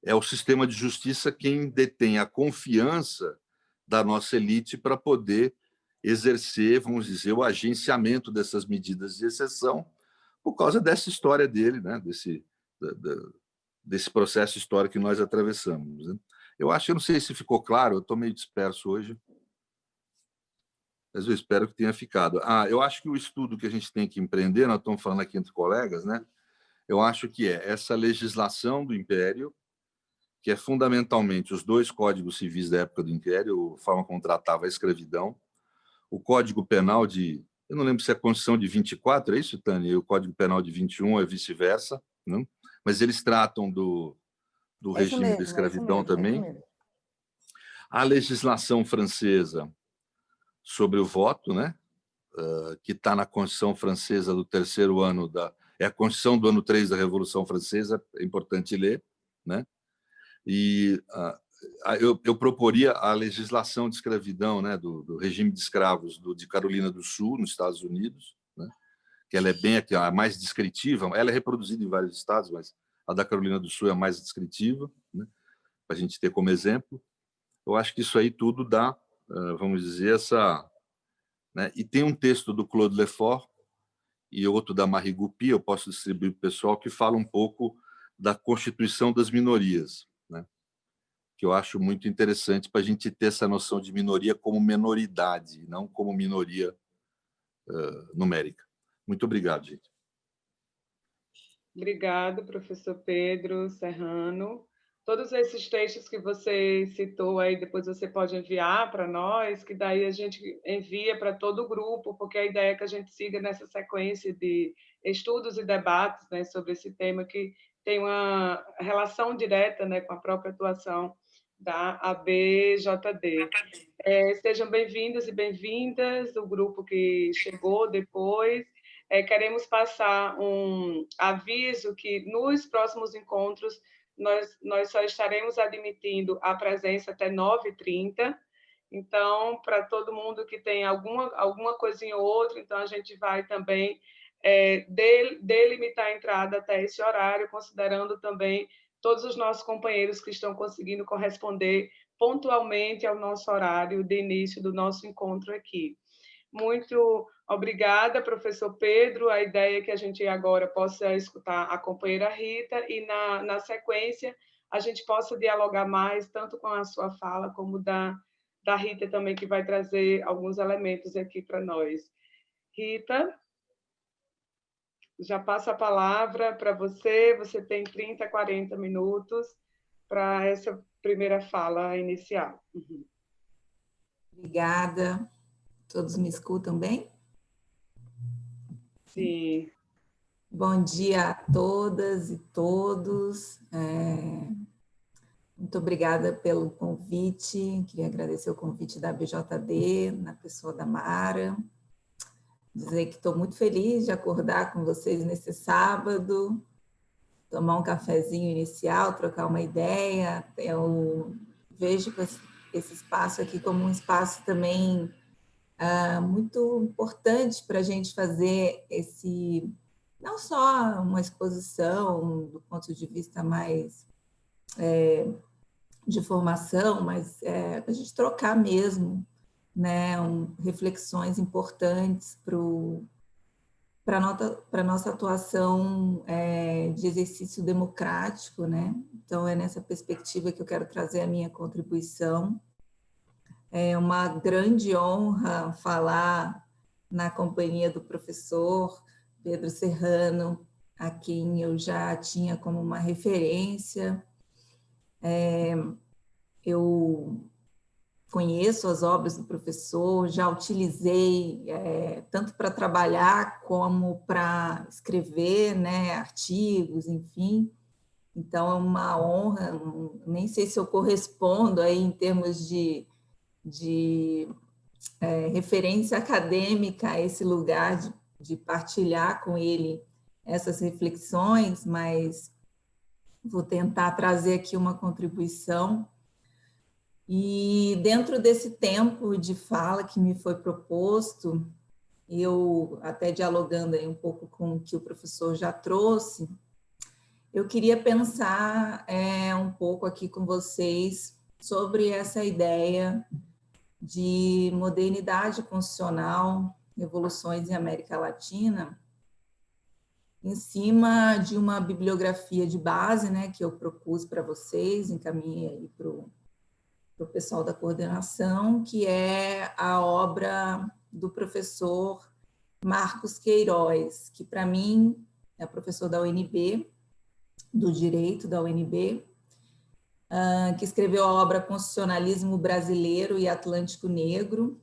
É o sistema de justiça quem detém a confiança da nossa elite para poder exercer, vamos dizer, o agenciamento dessas medidas de exceção por causa dessa história dele, né? Desse processo histórico que nós atravessamos, né? Eu acho, eu não sei se ficou claro, eu estou meio disperso hoje, mas eu espero que tenha ficado. Eu acho que o estudo que a gente tem que empreender, nós estamos falando aqui entre colegas, né? Eu acho que é essa legislação do Império, que é fundamentalmente os dois códigos civis da época do Império, a forma como tratava a escravidão, o Código Penal de... Eu não lembro se é a Constituição de 24, é isso, Tânia? E o Código Penal de 21 é vice-versa, né? Mas eles tratam do regime mesmo, da escravidão também. A legislação francesa sobre o voto, né? Que está na Constituição Francesa do terceiro ano é a Constituição do ano 3 da Revolução Francesa, é importante ler, né? E eu proporia a legislação de escravidão, né, do regime de escravos de Carolina do Sul, nos Estados Unidos, né? Que ela é bem a mais descritiva, ela é reproduzida em vários estados, mas a da Carolina do Sul é a mais descritiva, né? Para a gente ter como exemplo. Eu acho que isso aí tudo dá vamos dizer, essa... Né? E tem um texto do Claude Lefort e outro da Marie Goupil, eu posso distribuir para o pessoal, que fala um pouco da constituição das minorias, né? Que eu acho muito interessante para a gente ter essa noção de minoria como minoridade, não como minoria numérica. Muito obrigado, gente. Obrigado, professor Pedro Serrano. Todos esses textos que você citou aí, depois você pode enviar para nós, que daí a gente envia para todo o grupo, porque a ideia é que a gente siga nessa sequência de estudos e debates, né, sobre esse tema que tem uma relação direta, né, com a própria atuação da ABJD. Sejam bem-vindos e bem-vindas, o grupo que chegou depois. Queremos passar um aviso que nos próximos encontros nós só estaremos admitindo a presença até 9h30. Então, para todo mundo que tem alguma coisinha ou outra, então a gente vai também delimitar a entrada até esse horário, considerando também todos os nossos companheiros que estão conseguindo corresponder pontualmente ao nosso horário de início do nosso encontro aqui. Muito obrigada, professor Pedro. A ideia é que a gente agora possa escutar a companheira Rita e, na sequência, a gente possa dialogar mais, tanto com a sua fala, como da Rita também, que vai trazer alguns elementos aqui para nós. Rita, já passo a palavra para você. Você tem 30, 40 minutos para essa primeira fala inicial. Obrigada. Todos me escutam bem? Sim. Bom dia a todas e todos. Muito obrigada pelo convite. Queria agradecer o convite da ABJD, na pessoa da Mara. Dizer que estou muito feliz de acordar com vocês nesse sábado, tomar um cafezinho inicial, trocar uma ideia. Eu vejo esse espaço aqui como um espaço também muito importante para a gente fazer não só uma exposição do ponto de vista mais de formação, mas a gente trocar mesmo, né, reflexões importantes para a nossa atuação de exercício democrático, né? Então, é nessa perspectiva que eu quero trazer a minha contribuição. É uma grande honra falar na companhia do professor Pedro Serrano, a quem eu já tinha como uma referência. Eu conheço as obras do professor, já utilizei tanto para trabalhar como para escrever, né, artigos, enfim. Então, é uma honra, nem sei se eu correspondo aí em termos de referência acadêmica a esse lugar de partilhar com ele essas reflexões, mas vou tentar trazer aqui uma contribuição. E dentro desse tempo de fala que me foi proposto, eu até dialogando aí um pouco com o que o professor já trouxe, eu queria pensar um pouco aqui com vocês sobre essa ideia de modernidade constitucional, revoluções em América Latina, em cima de uma bibliografia de base, né, que eu propus para vocês, encaminhei aí para o pessoal da coordenação, que é a obra do professor Marcos Queiroz, que para mim é professor da UNB, do Direito da UNB, que escreveu a obra Constitucionalismo Brasileiro e Atlântico Negro,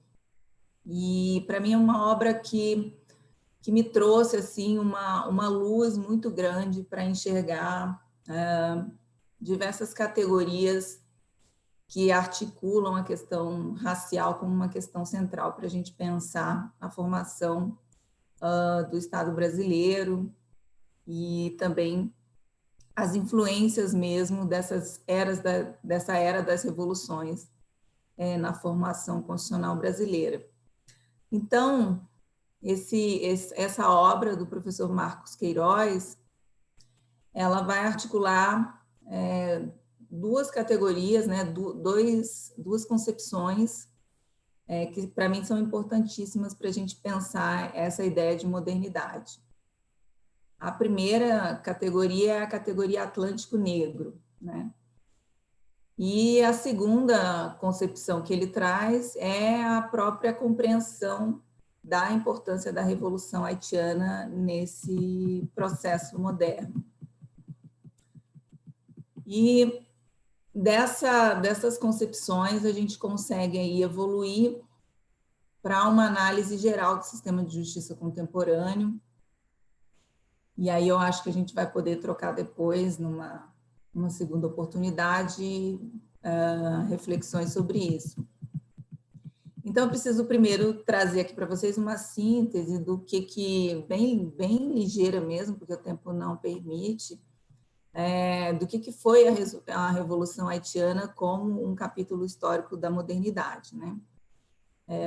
e para mim é uma obra que me trouxe assim uma luz muito grande para enxergar diversas categorias que articulam a questão racial como uma questão central para a gente pensar a formação do Estado brasileiro e também as influências mesmo dessa era das revoluções na formação constitucional brasileira. Então, essa obra do professor Marcos Queiroz, ela vai articular duas categorias, né, duas concepções que para mim são importantíssimas para a gente pensar essa ideia de modernidade. A primeira categoria é a categoria Atlântico Negro, né? E a segunda concepção que ele traz é a própria compreensão da importância da Revolução Haitiana nesse processo moderno. E dessas concepções a gente consegue aí evoluir para uma análise geral do sistema de justiça contemporâneo. E aí eu acho que a gente vai poder trocar depois, numa segunda oportunidade, reflexões sobre isso. Então, eu preciso primeiro trazer aqui para vocês uma síntese do que bem ligeira mesmo, porque o tempo não permite, do que foi a Revolução Haitiana como um capítulo histórico da modernidade, né?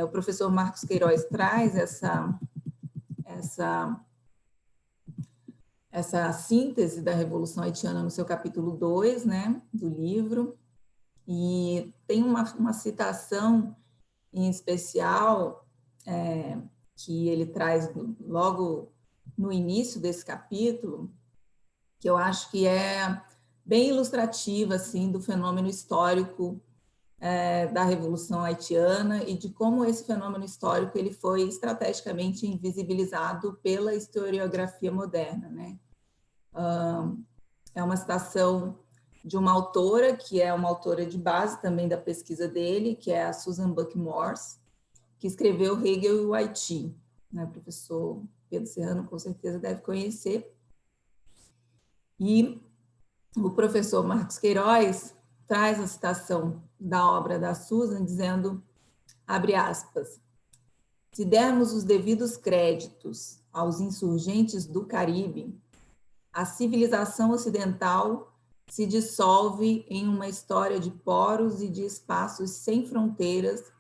O professor Marcos Queiroz traz essa síntese da Revolução Haitiana no seu capítulo 2, né, do livro, e tem uma citação em especial que ele traz logo no início desse capítulo, que eu acho que é bem ilustrativa assim, do fenômeno histórico da Revolução Haitiana e de como esse fenômeno histórico ele foi estrategicamente invisibilizado pela historiografia moderna, né? É uma citação de uma autora, que é uma autora de base também da pesquisa dele, que é a Susan Buck-Morss, que escreveu Hegel e o Haiti, né? O professor Pedro Serrano com certeza deve conhecer. E o professor Marcos Queiroz traz a citação da obra da Susan, dizendo, abre aspas, se dermos os devidos créditos aos insurgentes do Caribe, a civilização ocidental se dissolve em uma história de poros e de espaços sem fronteiras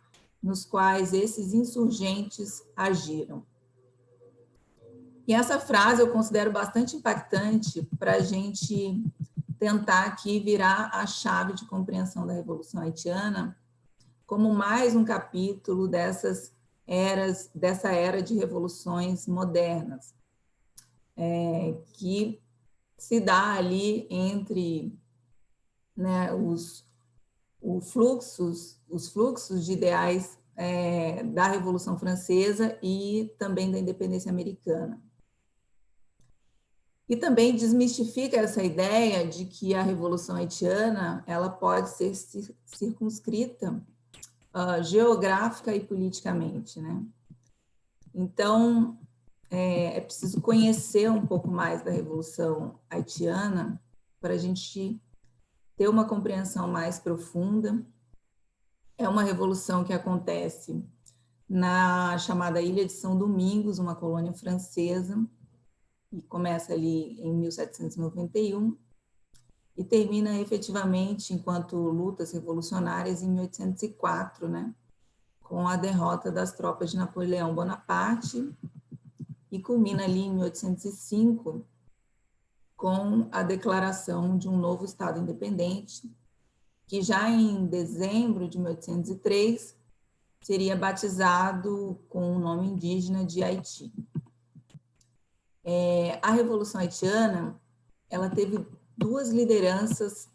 nos quais esses insurgentes agiram. E essa frase eu considero bastante impactante para a gente tentar aqui virar a chave de compreensão da Revolução Haitiana como mais um capítulo dessa era de revoluções modernas, que se dá ali entre, né, os fluxos de ideais da Revolução Francesa e também da independência americana. E também desmistifica essa ideia de que a Revolução Haitiana ela pode ser circunscrita geográfica e politicamente, né? Então, é preciso conhecer um pouco mais da Revolução Haitiana para a gente ter uma compreensão mais profunda. É uma revolução que acontece na chamada Ilha de São Domingos, uma colônia francesa, e começa ali em 1791 e termina efetivamente enquanto lutas revolucionárias em 1804, né, com a derrota das tropas de Napoleão Bonaparte, e culmina ali em 1805 com a declaração de um novo Estado independente, que já em dezembro de 1803 seria batizado com o nome indígena de Haiti. A Revolução Haitiana ela teve duas lideranças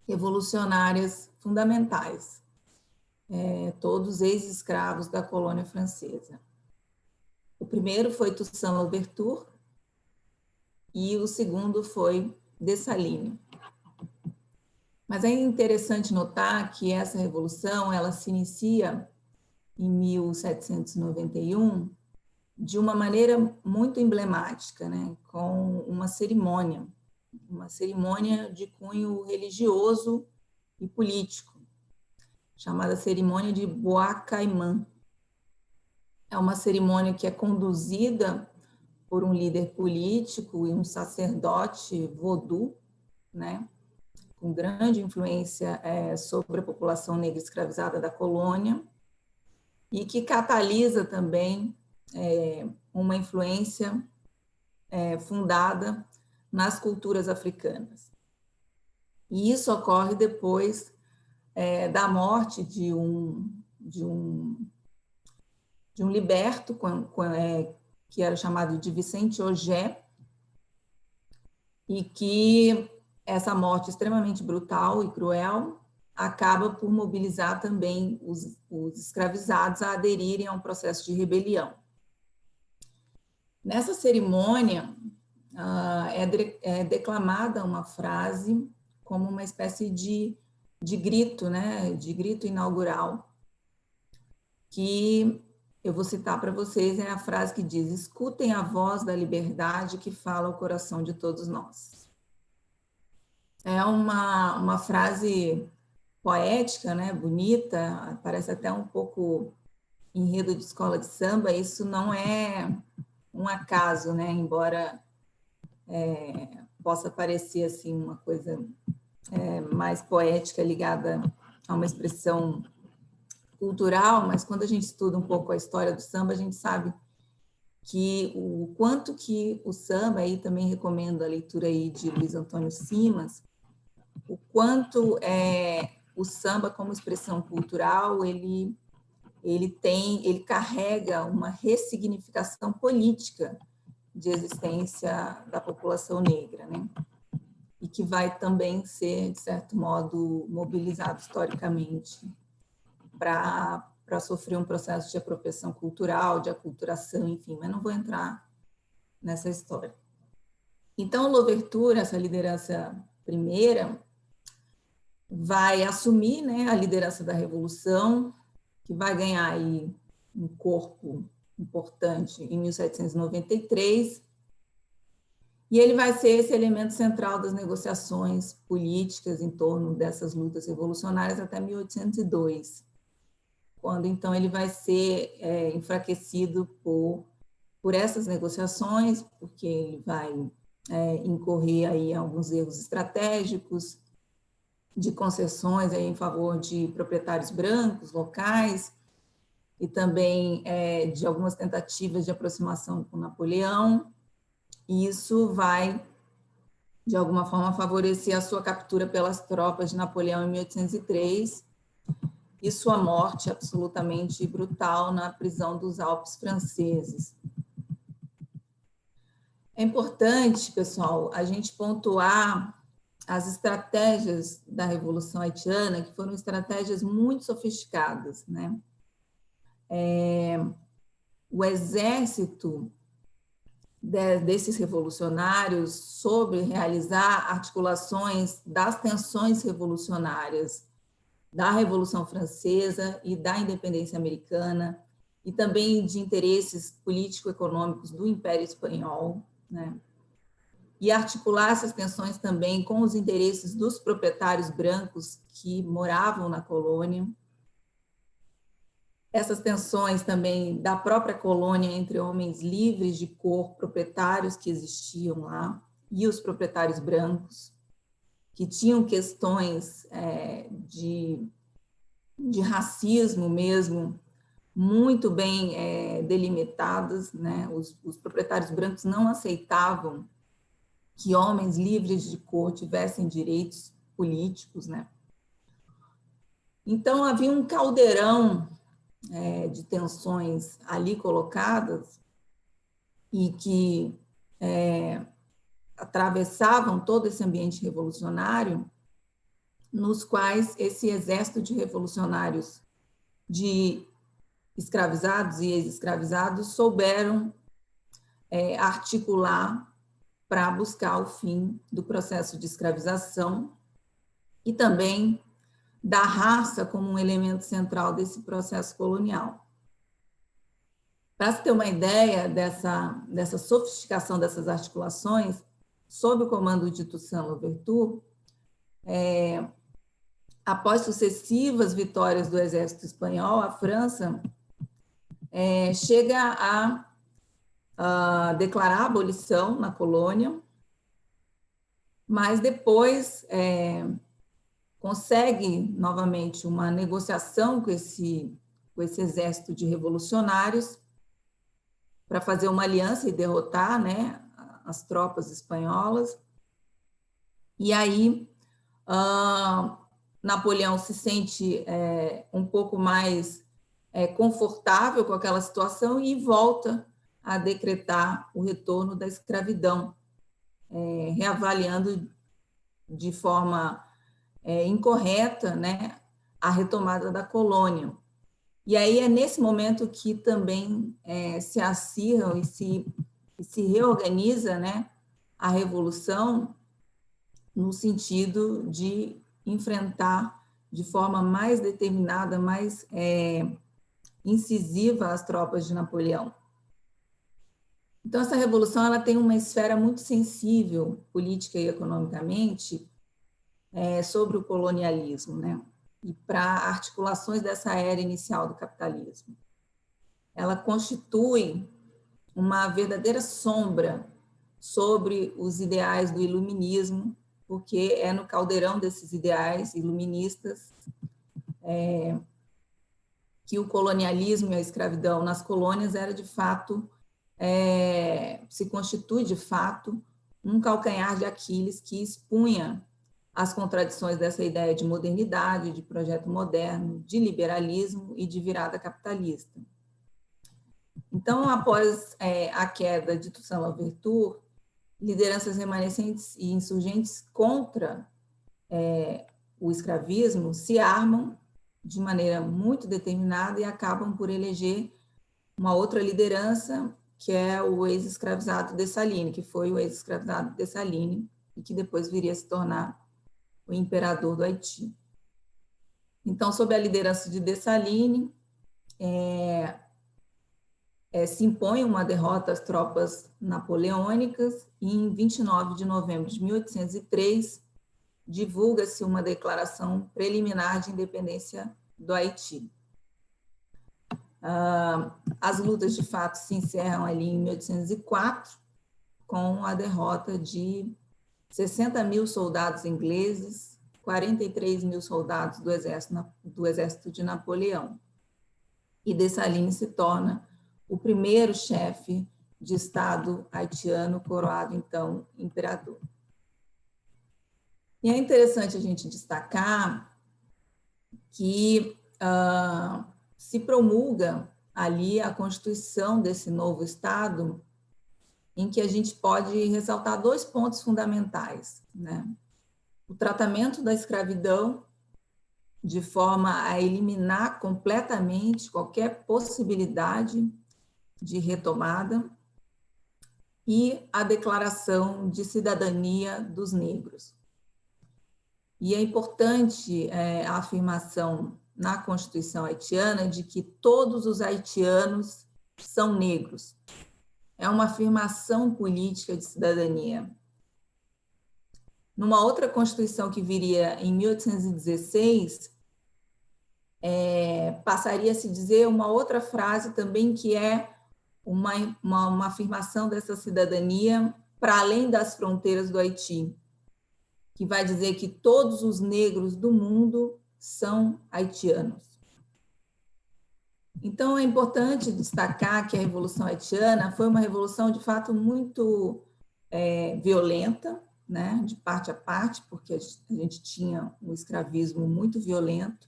revolucionárias fundamentais, todos ex-escravos da colônia francesa. O primeiro foi Toussaint Louverture e o segundo foi Dessalines. Mas é interessante notar que essa revolução ela se inicia em 1791 de uma maneira muito emblemática, né, com uma cerimônia de cunho religioso e político, chamada cerimônia de Bois Caïman. É uma cerimônia que é conduzida por um líder político e um sacerdote vodú, né, com grande influência sobre a população negra escravizada da colônia, e que catalisa também uma influência fundada nas culturas africanas. E isso ocorre depois da morte de um liberto, que era chamado de Vicente Ogé, e que essa morte extremamente brutal e cruel acaba por mobilizar também os escravizados a aderirem a um processo de rebelião. Nessa cerimônia, é declamada uma frase como uma espécie de grito, né, de grito inaugural, que eu vou citar para vocês, é a frase que diz: escutem a voz da liberdade que fala ao coração de todos nós. É uma frase poética, né, bonita, parece até um pouco enredo de escola de samba. Isso não é um acaso, né, embora possa parecer assim uma coisa mais poética ligada a uma expressão cultural, mas quando a gente estuda um pouco a história do samba, a gente sabe que o quanto que o samba, aí também recomendo a leitura aí de Luiz Antônio Simas, o quanto o samba como expressão cultural, ele carrega uma ressignificação política de existência da população negra, né? E que vai também ser, de certo modo, mobilizado historicamente para sofrer um processo de apropriação cultural, de aculturação, enfim, mas não vou entrar nessa história. Então, o Louverture, essa liderança primeira, vai assumir, né, a liderança da Revolução, que vai ganhar aí um corpo importante em 1793, e ele vai ser esse elemento central das negociações políticas em torno dessas lutas revolucionárias até 1802. Quando, então, ele vai ser enfraquecido por essas negociações, porque ele vai incorrer aí em alguns erros estratégicos, de concessões aí em favor de proprietários brancos, locais, e também de algumas tentativas de aproximação com Napoleão, e isso vai, de alguma forma, favorecer a sua captura pelas tropas de Napoleão em 1803, e sua morte absolutamente brutal na prisão dos Alpes franceses. É importante, pessoal, a gente pontuar as estratégias da Revolução Haitiana, que foram estratégias muito sofisticadas, né? O exército desses revolucionários sobre realizar articulações das tensões revolucionárias da Revolução Francesa e da independência americana, e também de interesses político-econômicos do Império Espanhol, né? E articular essas tensões também com os interesses dos proprietários brancos que moravam na colônia. Essas tensões também da própria colônia entre homens livres de cor, proprietários que existiam lá, e os proprietários brancos, que tinham questões de racismo mesmo, muito bem delimitadas, né? Os proprietários brancos não aceitavam que homens livres de cor tivessem direitos políticos, né? Então, havia um caldeirão de tensões ali colocadas e que atravessavam todo esse ambiente revolucionário, nos quais esse exército de revolucionários, de escravizados e ex-escravizados, souberam articular para buscar o fim do processo de escravização e também da raça como um elemento central desse processo colonial. Para se ter uma ideia dessa sofisticação dessas articulações, sob o comando de Toussaint Louverture, após sucessivas vitórias do exército espanhol, a França chega a declarar a abolição na colônia, mas depois consegue novamente uma negociação com esse exército de revolucionários para fazer uma aliança e derrotar, né, as tropas espanholas. E aí Napoleão se sente um pouco mais confortável com aquela situação e volta a decretar o retorno da escravidão, reavaliando de forma incorreta, né, a retomada da colônia. E aí é nesse momento que também se acirram e se reorganiza, né, a revolução no sentido de enfrentar de forma mais determinada, mais incisiva as tropas de Napoleão. Então, essa revolução ela tem uma esfera muito sensível, política e economicamente, sobre o colonialismo, né? E para articulações dessa era inicial do capitalismo. Ela constitui uma verdadeira sombra sobre os ideais do iluminismo, porque é no caldeirão desses ideais iluministas que o colonialismo e a escravidão nas colônias era, de fato, se constitui, de fato, um calcanhar de Aquiles que expunha as contradições dessa ideia de modernidade, de projeto moderno, de liberalismo e de virada capitalista. Então, após a queda de Toussaint Louverture, lideranças remanescentes e insurgentes contra o escravismo se armam de maneira muito determinada e acabam por eleger uma outra liderança, que é o ex-escravizado Dessalines, que foi o ex-escravizado Dessalines, e que depois viria a se tornar o imperador do Haiti. Então, sob a liderança de Dessalines, se impõe uma derrota às tropas napoleônicas e, em 29 de novembro de 1803, divulga-se uma declaração preliminar de independência do Haiti. As lutas, de fato, se encerram ali em 1804, com a derrota de 60 mil soldados ingleses, 43 mil soldados do exército de Napoleão. E Dessalines se torna o primeiro chefe de Estado haitiano, coroado, então, imperador. E é interessante a gente destacar que se promulga ali a constituição desse novo Estado, em que a gente pode ressaltar 2 pontos fundamentais, né? O tratamento da escravidão de forma a eliminar completamente qualquer possibilidade de retomada e a declaração de cidadania dos negros. E é importante a afirmação na Constituição haitiana de que todos os haitianos são negros. É uma afirmação política de cidadania. Numa outra Constituição que viria em 1816, passaria a se dizer uma outra frase também, que é uma afirmação dessa cidadania para além das fronteiras do Haiti, que vai dizer que todos os negros do mundo são haitianos. Então, é importante destacar que a Revolução Haitiana foi uma revolução, de fato, muito violenta, né, de parte a parte, porque a gente tinha um escravismo muito violento.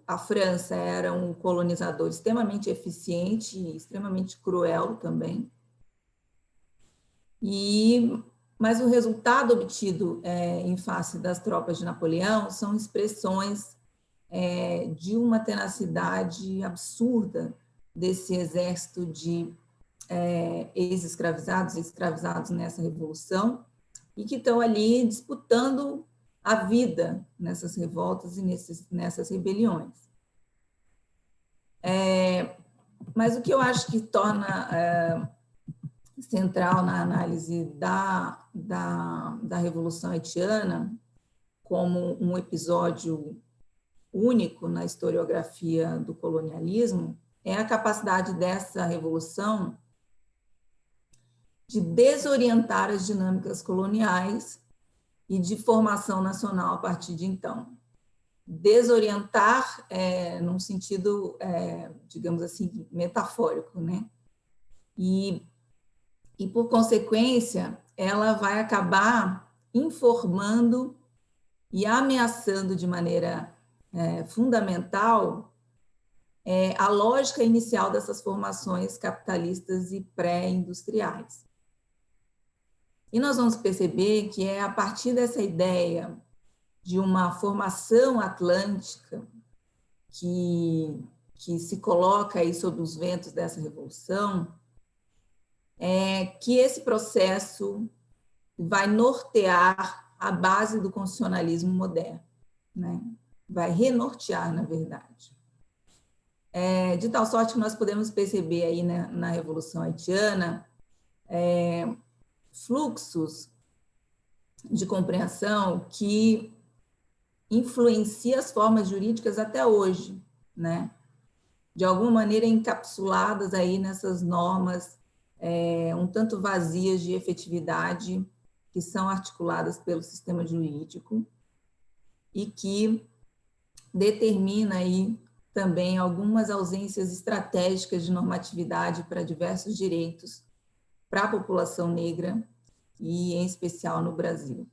A França era um colonizador extremamente eficiente e extremamente cruel também. Mas o resultado obtido em face das tropas de Napoleão são expressões de uma tenacidade absurda desse exército de ex-escravizados e escravizados nessa revolução, e que estão ali disputando a vida nessas revoltas e nessas rebeliões. Mas o que eu acho que torna central na análise da Revolução Haitiana como um episódio único na historiografia do colonialismo é a capacidade dessa revolução de desorientar as dinâmicas coloniais e de formação nacional a partir de então. Desorientar num sentido, digamos assim, metafórico, né? E, por consequência, ela vai acabar informando e ameaçando de maneira fundamental é a lógica inicial dessas formações capitalistas e pré-industriais. E nós vamos perceber que é a partir dessa ideia de uma formação atlântica que se coloca aí sob os ventos dessa revolução, que esse processo vai nortear a base do constitucionalismo moderno, né? Vai renortear, na verdade. De tal sorte que nós podemos perceber aí na Revolução Haitiana fluxos de compreensão que influencia as formas jurídicas até hoje, né? De alguma maneira encapsuladas aí nessas normas um tanto vazias de efetividade que são articuladas pelo sistema jurídico e que determina aí também algumas ausências estratégicas de normatividade para diversos direitos para a população negra e, em especial, no Brasil.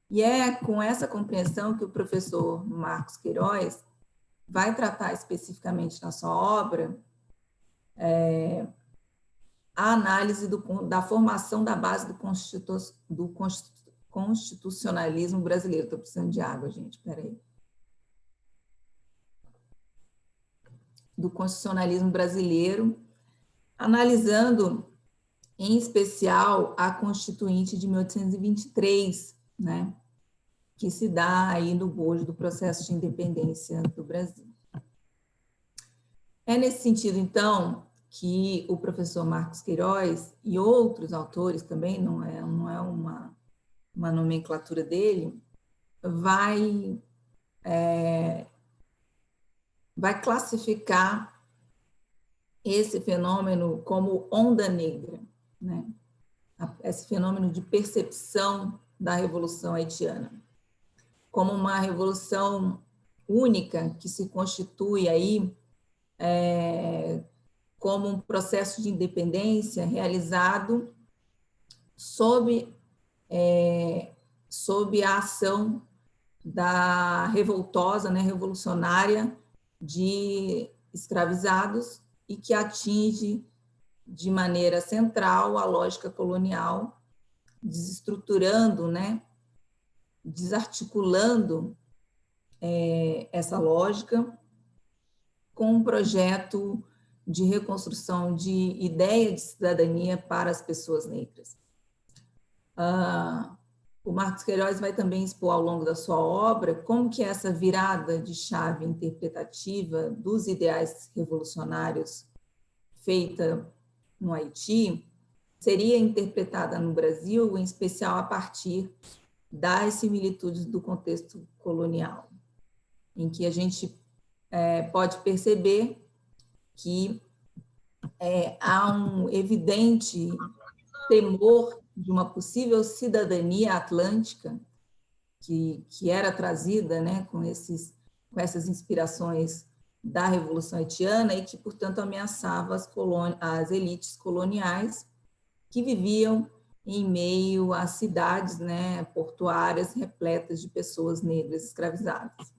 E é com essa compreensão que o professor Marcos Queiroz vai tratar especificamente na sua obra a análise da formação da base do constitucionalismo brasileiro. Estou precisando de água, gente, espera aí. Do constitucionalismo brasileiro, analisando, em especial, a Constituinte de 1823, né, que se dá aí no bojo do processo de independência do Brasil. É nesse sentido, então, que o professor Marcos Queiroz e outros autores também, não é uma nomenclatura dele, vai classificar esse fenômeno como onda negra, né? Esse fenômeno de percepção da Revolução Haitiana, como uma revolução única que se constitui aí como um processo de independência realizado sob a ação da revoltosa, né, revolucionária de escravizados e que atinge de maneira central a lógica colonial, desestruturando, né, desarticulando essa lógica com um projeto de reconstrução de ideia de cidadania para as pessoas negras. O Marcos Queiroz vai também expor ao longo da sua obra como que essa virada de chave interpretativa dos ideais revolucionários feita no Haiti seria interpretada no Brasil, em especial a partir das similitudes do contexto colonial, em que a gente pode perceber que há um evidente temor de uma possível cidadania atlântica que era trazida, né, com essas inspirações da Revolução Haitiana e que, portanto, ameaçava as elites coloniais que viviam em meio às cidades, né, portuárias repletas de pessoas negras escravizadas.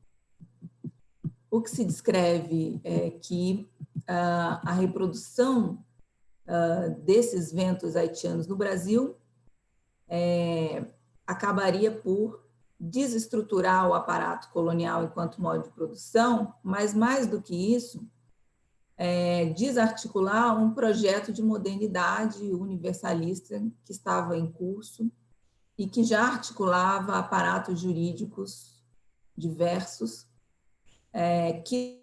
O que se descreve é que a reprodução desses ventos haitianos no Brasil acabaria por desestruturar o aparato colonial enquanto modo de produção, mas, mais do que isso, desarticular um projeto de modernidade universalista que estava em curso e que já articulava aparatos jurídicos diversos, que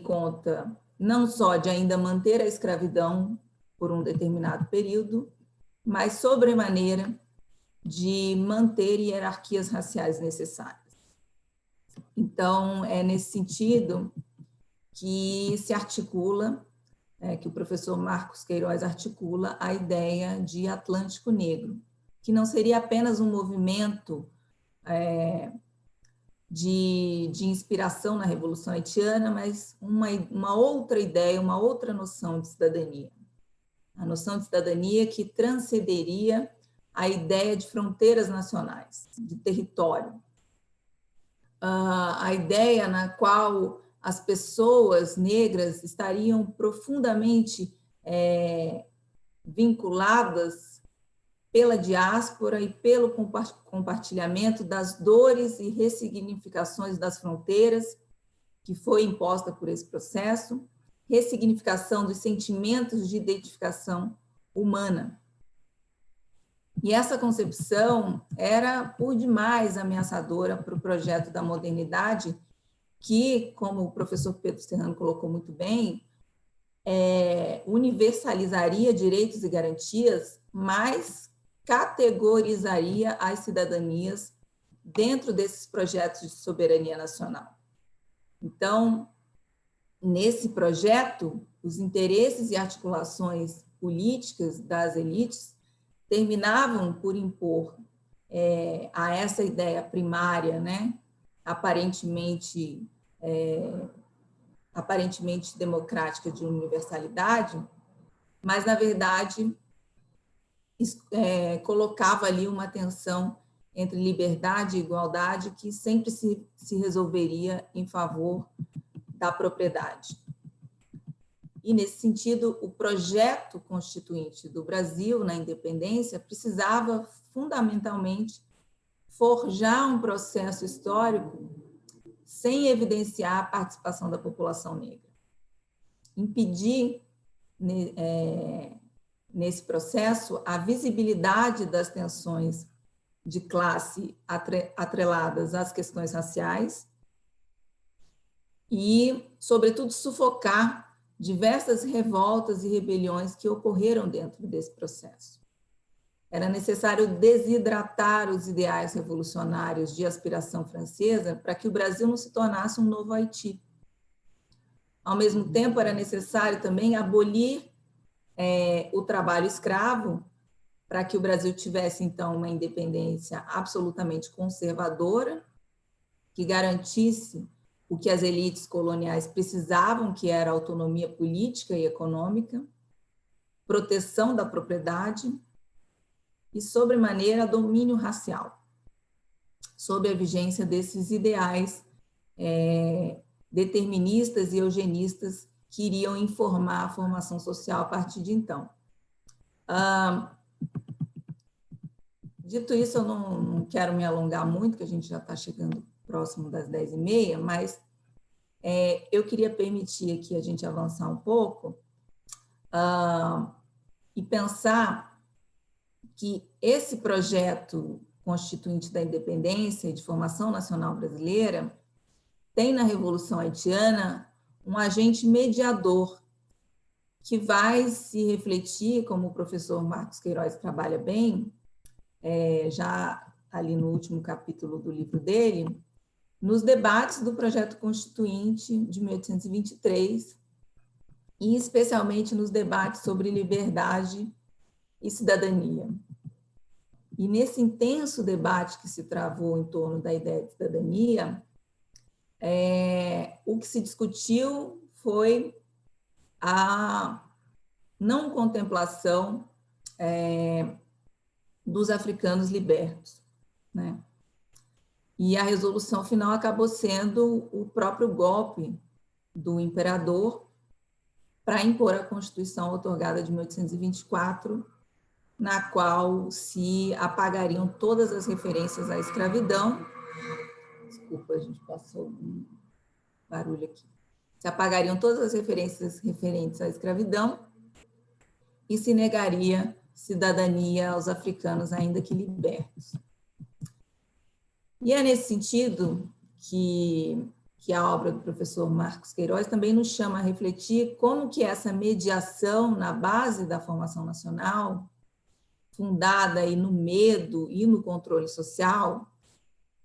conta não só de ainda manter a escravidão por um determinado período, mas, sobremaneira, de manter hierarquias raciais necessárias. Então, é nesse sentido que se articula, que o professor Marcos Queiroz articula a ideia de Atlântico Negro, que não seria apenas um movimento de inspiração na Revolução Haitiana, mas uma outra ideia, uma outra noção de cidadania. A noção de cidadania que transcenderia a ideia de fronteiras nacionais, de território. a ideia na qual as pessoas negras estariam profundamente vinculadas pela diáspora e pelo compartilhamento das dores e ressignificações das fronteiras que foi imposta por esse processo, ressignificação dos sentimentos de identificação humana. E essa concepção era por demais ameaçadora para o projeto da modernidade, que, como o professor Pedro Serrano colocou muito bem, universalizaria direitos e garantias, mas categorizaria as cidadanias dentro desses projetos de soberania nacional. Então, nesse projeto, os interesses e articulações políticas das elites terminavam por impor a essa ideia primária, né, aparentemente democrática de universalidade, mas, na verdade, colocava ali uma tensão entre liberdade e igualdade que sempre se resolveria em favor da propriedade. E, nesse sentido, o projeto constituinte do Brasil na independência precisava, fundamentalmente, forjar um processo histórico sem evidenciar a participação da população negra. Impedir, nesse processo, a visibilidade das tensões de classe atreladas às questões raciais e, sobretudo, sufocar diversas revoltas e rebeliões que ocorreram dentro desse processo. Era necessário desidratar os ideais revolucionários de aspiração francesa para que o Brasil não se tornasse um novo Haiti. Ao mesmo tempo, era necessário também abolir o trabalho escravo para que o Brasil tivesse, então, uma independência absolutamente conservadora, que garantisse o que as elites coloniais precisavam, que era autonomia política e econômica, proteção da propriedade e, sobremaneira, domínio racial, sob a vigência desses ideais deterministas e eugenistas que iriam informar a formação social a partir de então. Dito isso, eu não quero me alongar muito, que a gente já está chegando próximo das 10h30, mas eu queria permitir aqui a gente avançar um pouco e pensar que esse projeto constituinte da independência e de formação nacional brasileira tem na Revolução Haitiana um agente mediador que vai se refletir, como o professor Marcos Queiroz trabalha bem, já ali no último capítulo do livro dele, nos debates do projeto constituinte de 1823, e especialmente nos debates sobre liberdade e cidadania. E nesse intenso debate que se travou em torno da ideia de cidadania, o que se discutiu foi a não contemplação dos africanos libertos, né? E a resolução final acabou sendo o próprio golpe do imperador para impor a Constituição outorgada de 1824, na qual se apagariam todas as referências à escravidão. Desculpa, a gente passou um barulho aqui. Se apagariam todas as referências referentes à escravidão e se negaria cidadania aos africanos, ainda que libertos. E é nesse sentido que a obra do professor Marcos Queiroz também nos chama a refletir como que essa mediação na base da formação nacional, fundada aí no medo e no controle social,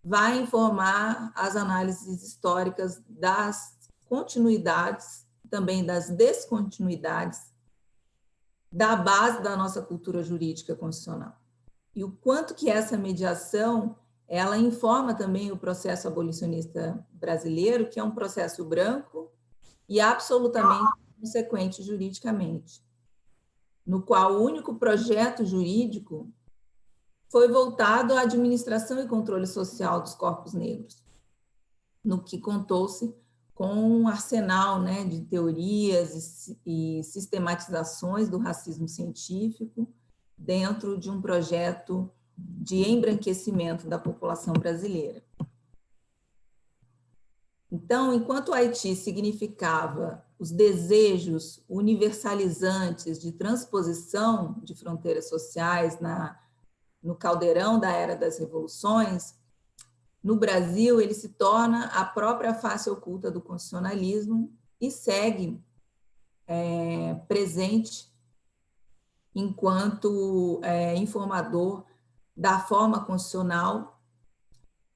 vai informar as análises históricas das continuidades, também das descontinuidades, da base da nossa cultura jurídica constitucional. E o quanto que essa mediação, ela informa também o processo abolicionista brasileiro, que é um processo branco e absolutamente consequente juridicamente, no qual o único projeto jurídico foi voltado à administração e controle social dos corpos negros. no que contou-se com um arsenal, né, de teorias e sistematizações do racismo científico dentro de um projeto de embranquecimento da população brasileira. Então, enquanto o Haiti significava os desejos universalizantes de transposição de fronteiras sociais no caldeirão da Era das Revoluções, no Brasil ele se torna a própria face oculta do constitucionalismo e segue presente enquanto informador da forma constitucional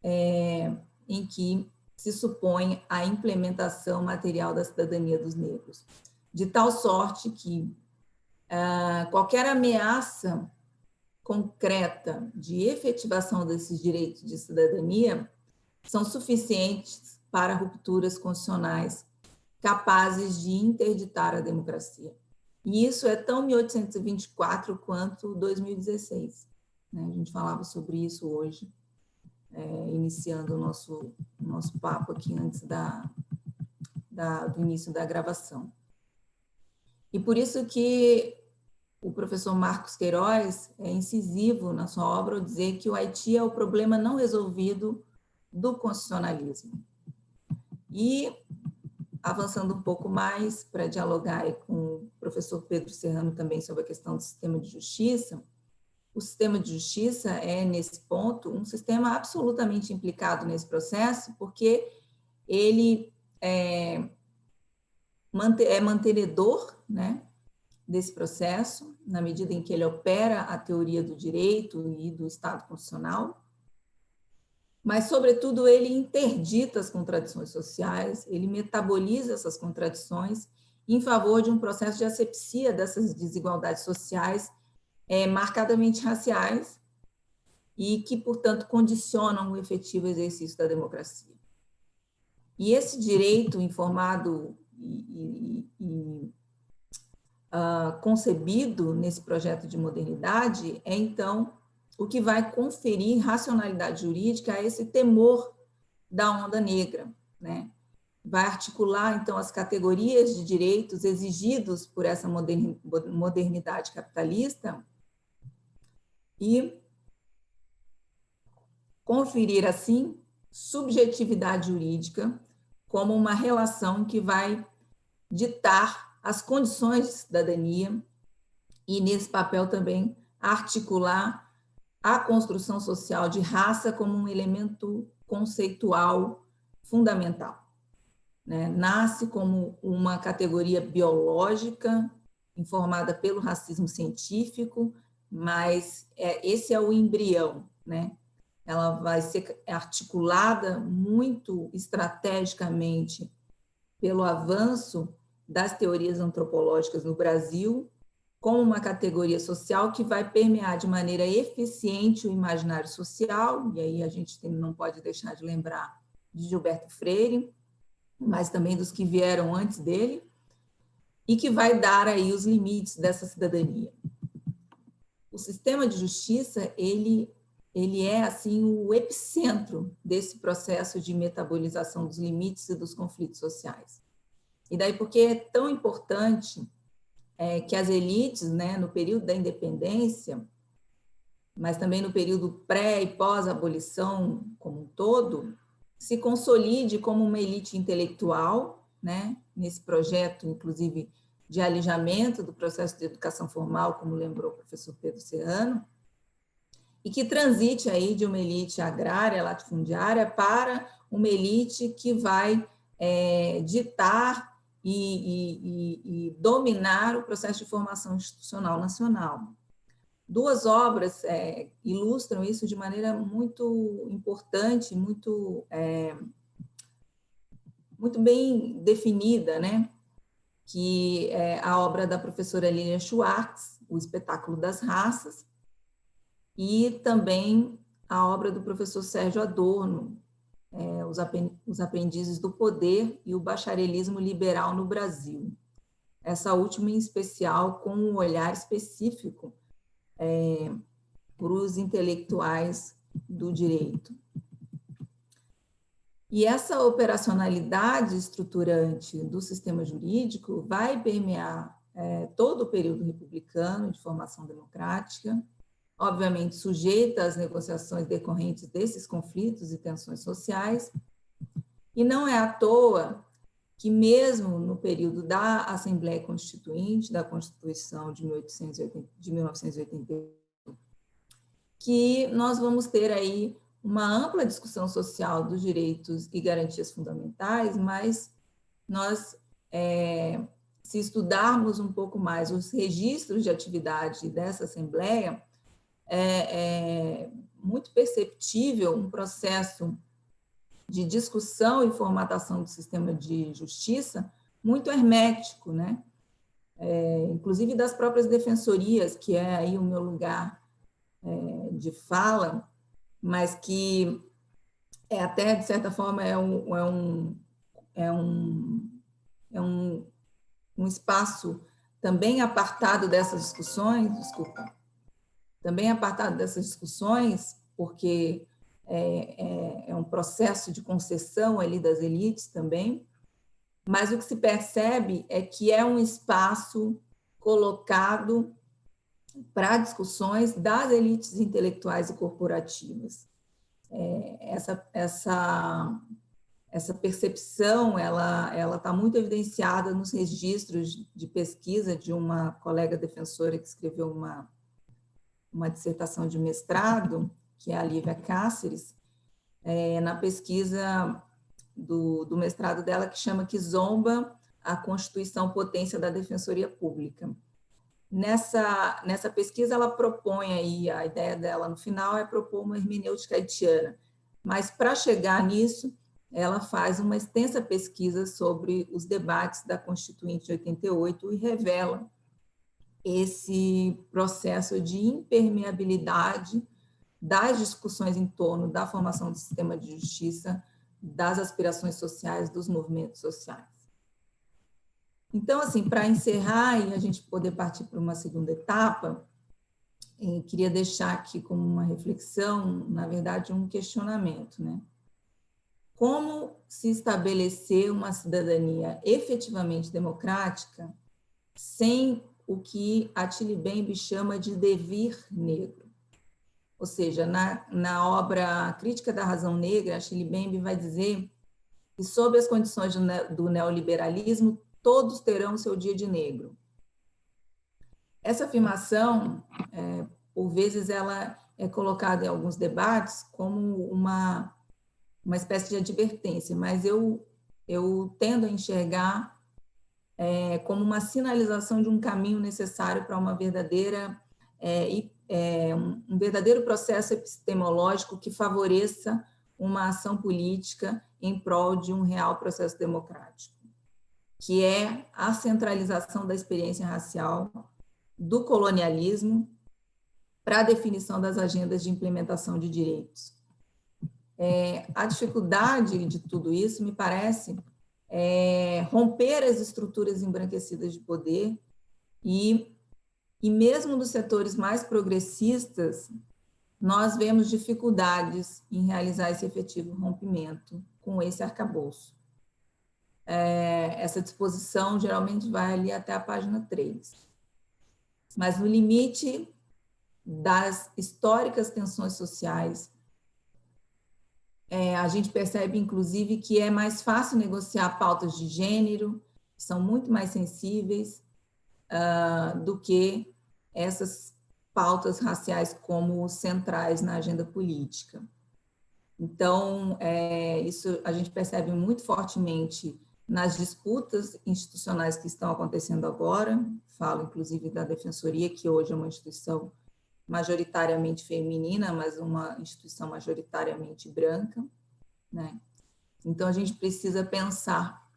em que se supõe a implementação material da cidadania dos negros. De tal sorte que qualquer ameaça concreta de efetivação desses direitos de cidadania são suficientes para rupturas constitucionais capazes de interditar a democracia. E isso é tão 1824 quanto 2016. Né? A gente falava sobre isso hoje, iniciando o nosso papo aqui antes do início da gravação. E por isso que o professor Marcos Queiroz é incisivo na sua obra ao dizer que o Haiti é o problema não resolvido do constitucionalismo. E, avançando um pouco mais para dialogar aí com o professor Pedro Serrano também sobre a questão do sistema de justiça, o sistema de justiça é, nesse ponto, um sistema absolutamente implicado nesse processo, porque ele é mantenedor, né, desse processo, na medida em que ele opera a teoria do direito e do Estado constitucional, mas, sobretudo, ele interdita as contradições sociais, ele metaboliza essas contradições em favor de um processo de asepsia dessas desigualdades sociais marcadamente raciais e que, portanto, condicionam o efetivo exercício da democracia. E esse direito informado concebido nesse projeto de modernidade é, então, o que vai conferir racionalidade jurídica a esse temor da onda negra, né? Vai articular, então, as categorias de direitos exigidos por essa modernidade capitalista e conferir, assim, subjetividade jurídica como uma relação que vai ditar as condições de cidadania e, nesse papel também, articular a construção social de raça como um elemento conceitual fundamental. Né? Nasce como uma categoria biológica informada pelo racismo científico, mas esse é o embrião, né? Ela vai ser articulada muito estrategicamente pelo avanço das teorias antropológicas no Brasil, como uma categoria social que vai permear de maneira eficiente o imaginário social, e aí a gente não pode deixar de lembrar de Gilberto Freire, mas também dos que vieram antes dele, e que vai dar aí os limites dessa cidadania. O sistema de justiça, ele é, assim, o epicentro desse processo de metabolização dos limites e dos conflitos sociais. E daí porque é tão importante que as elites, né, no período da independência, mas também no período pré- e pós-abolição como um todo, se consolide como uma elite intelectual, né, nesse projeto, inclusive, de alijamento do processo de educação formal, como lembrou o professor Pedro Serrano, e que transite aí de uma elite agrária, latifundiária, para uma elite que vai ditar e dominar o processo de formação institucional nacional. Duas obras ilustram isso de maneira muito importante, muito bem definida, né? Que é a obra da professora Lilian Schwartz, O Espetáculo das Raças, e também a obra do professor Sérgio Adorno, Os Aprendizes do Poder e o Bacharelismo Liberal no Brasil. Essa última, em especial, com um olhar específico para os intelectuais do direito. E essa operacionalidade estruturante do sistema jurídico vai permear todo o período republicano de formação democrática, obviamente sujeita às negociações decorrentes desses conflitos e tensões sociais, e não é à toa que mesmo no período da Assembleia Constituinte, da Constituição de 1988, que nós vamos ter aí uma ampla discussão social dos direitos e garantias fundamentais, mas nós, se estudarmos um pouco mais os registros de atividade dessa Assembleia, é muito perceptível um processo de discussão e formatação do sistema de justiça muito hermético, né? Inclusive das próprias defensorias, que é aí o meu lugar de fala, mas que até, de certa forma, um espaço também apartado dessas discussões, porque é um processo de concessão ali das elites também, mas o que se percebe é que é um espaço colocado para discussões das elites intelectuais e corporativas. Essa percepção, ela está muito evidenciada nos registros de pesquisa de uma colega defensora que escreveu uma dissertação de mestrado, que é a Lívia Cáceres, na pesquisa do mestrado dela, que chama Kizomba, a Constituição Potência da Defensoria Pública. Nessa pesquisa, ela propõe aí, a ideia dela no final é propor uma hermenêutica haitiana, mas para chegar nisso, ela faz uma extensa pesquisa sobre os debates da Constituinte de 88 e revela esse processo de impermeabilidade das discussões em torno da formação do sistema de justiça, das aspirações sociais, dos movimentos sociais. Então, assim, para encerrar e a gente poder partir para uma segunda etapa, queria deixar aqui como uma reflexão, na verdade, um questionamento, né? Como se estabelecer uma cidadania efetivamente democrática sem o que Attili Bembe chama de devir negro? Ou seja, na obra Crítica da Razão Negra, Attili Bembe vai dizer que, sob as condições do neoliberalismo, todos terão seu dia de negro. Essa afirmação, por vezes, ela é colocada em alguns debates como uma espécie de advertência, mas eu tendo a enxergar como uma sinalização de um caminho necessário para uma verdadeira um verdadeiro processo epistemológico que favoreça uma ação política em prol de um real processo democrático, que é a centralização da experiência racial, do colonialismo, para a definição das agendas de implementação de direitos. A dificuldade de tudo isso, me parece, é romper as estruturas embranquecidas de poder e mesmo nos setores mais progressistas, nós vemos dificuldades em realizar esse efetivo rompimento com esse arcabouço. Essa disposição geralmente vai ali até a página 3. Mas no limite das históricas tensões sociais, a gente percebe, inclusive, que é mais fácil negociar pautas de gênero, que são muito mais sensíveis, do que essas pautas raciais como centrais na agenda política. Então, isso a gente percebe muito fortemente nas disputas institucionais que estão acontecendo agora, falo inclusive da Defensoria, que hoje é uma instituição majoritariamente feminina, mas uma instituição majoritariamente branca, né? Então, a gente precisa pensar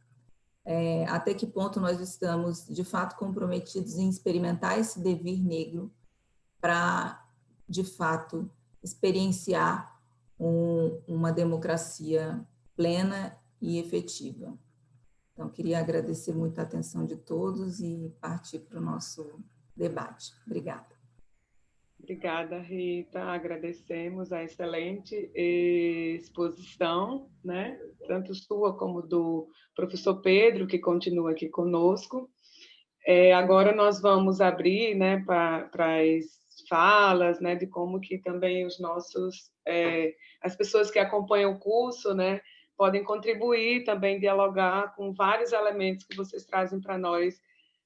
até que ponto nós estamos, de fato, comprometidos em experimentar esse devir negro para, de fato, experienciar uma democracia plena e efetiva. Então, queria agradecer muito a atenção de todos e partir para o nosso debate. Obrigada. Obrigada, Rita. Agradecemos a excelente exposição, né? Tanto sua como do professor Pedro, que continua aqui conosco. Agora nós vamos abrir, né, para as falas, né, de como que também os nossos, as pessoas que acompanham o curso, né, podem contribuir também, dialogar com vários elementos que vocês trazem para nós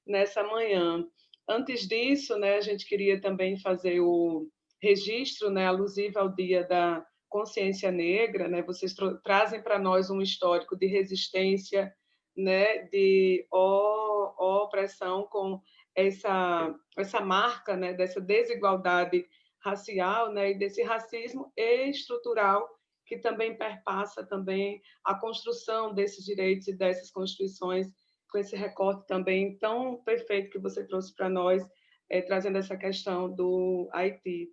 nessa manhã. Antes disso, né, a gente queria também fazer o registro, né, alusivo ao Dia da Consciência Negra, né, vocês trazem para nós um histórico de resistência, né, de opressão com essa marca, né, dessa desigualdade racial, né, e desse racismo estrutural que também perpassa também a construção desses direitos e dessas constituições, com esse recorte também tão perfeito que você trouxe para nós, trazendo essa questão do Haiti.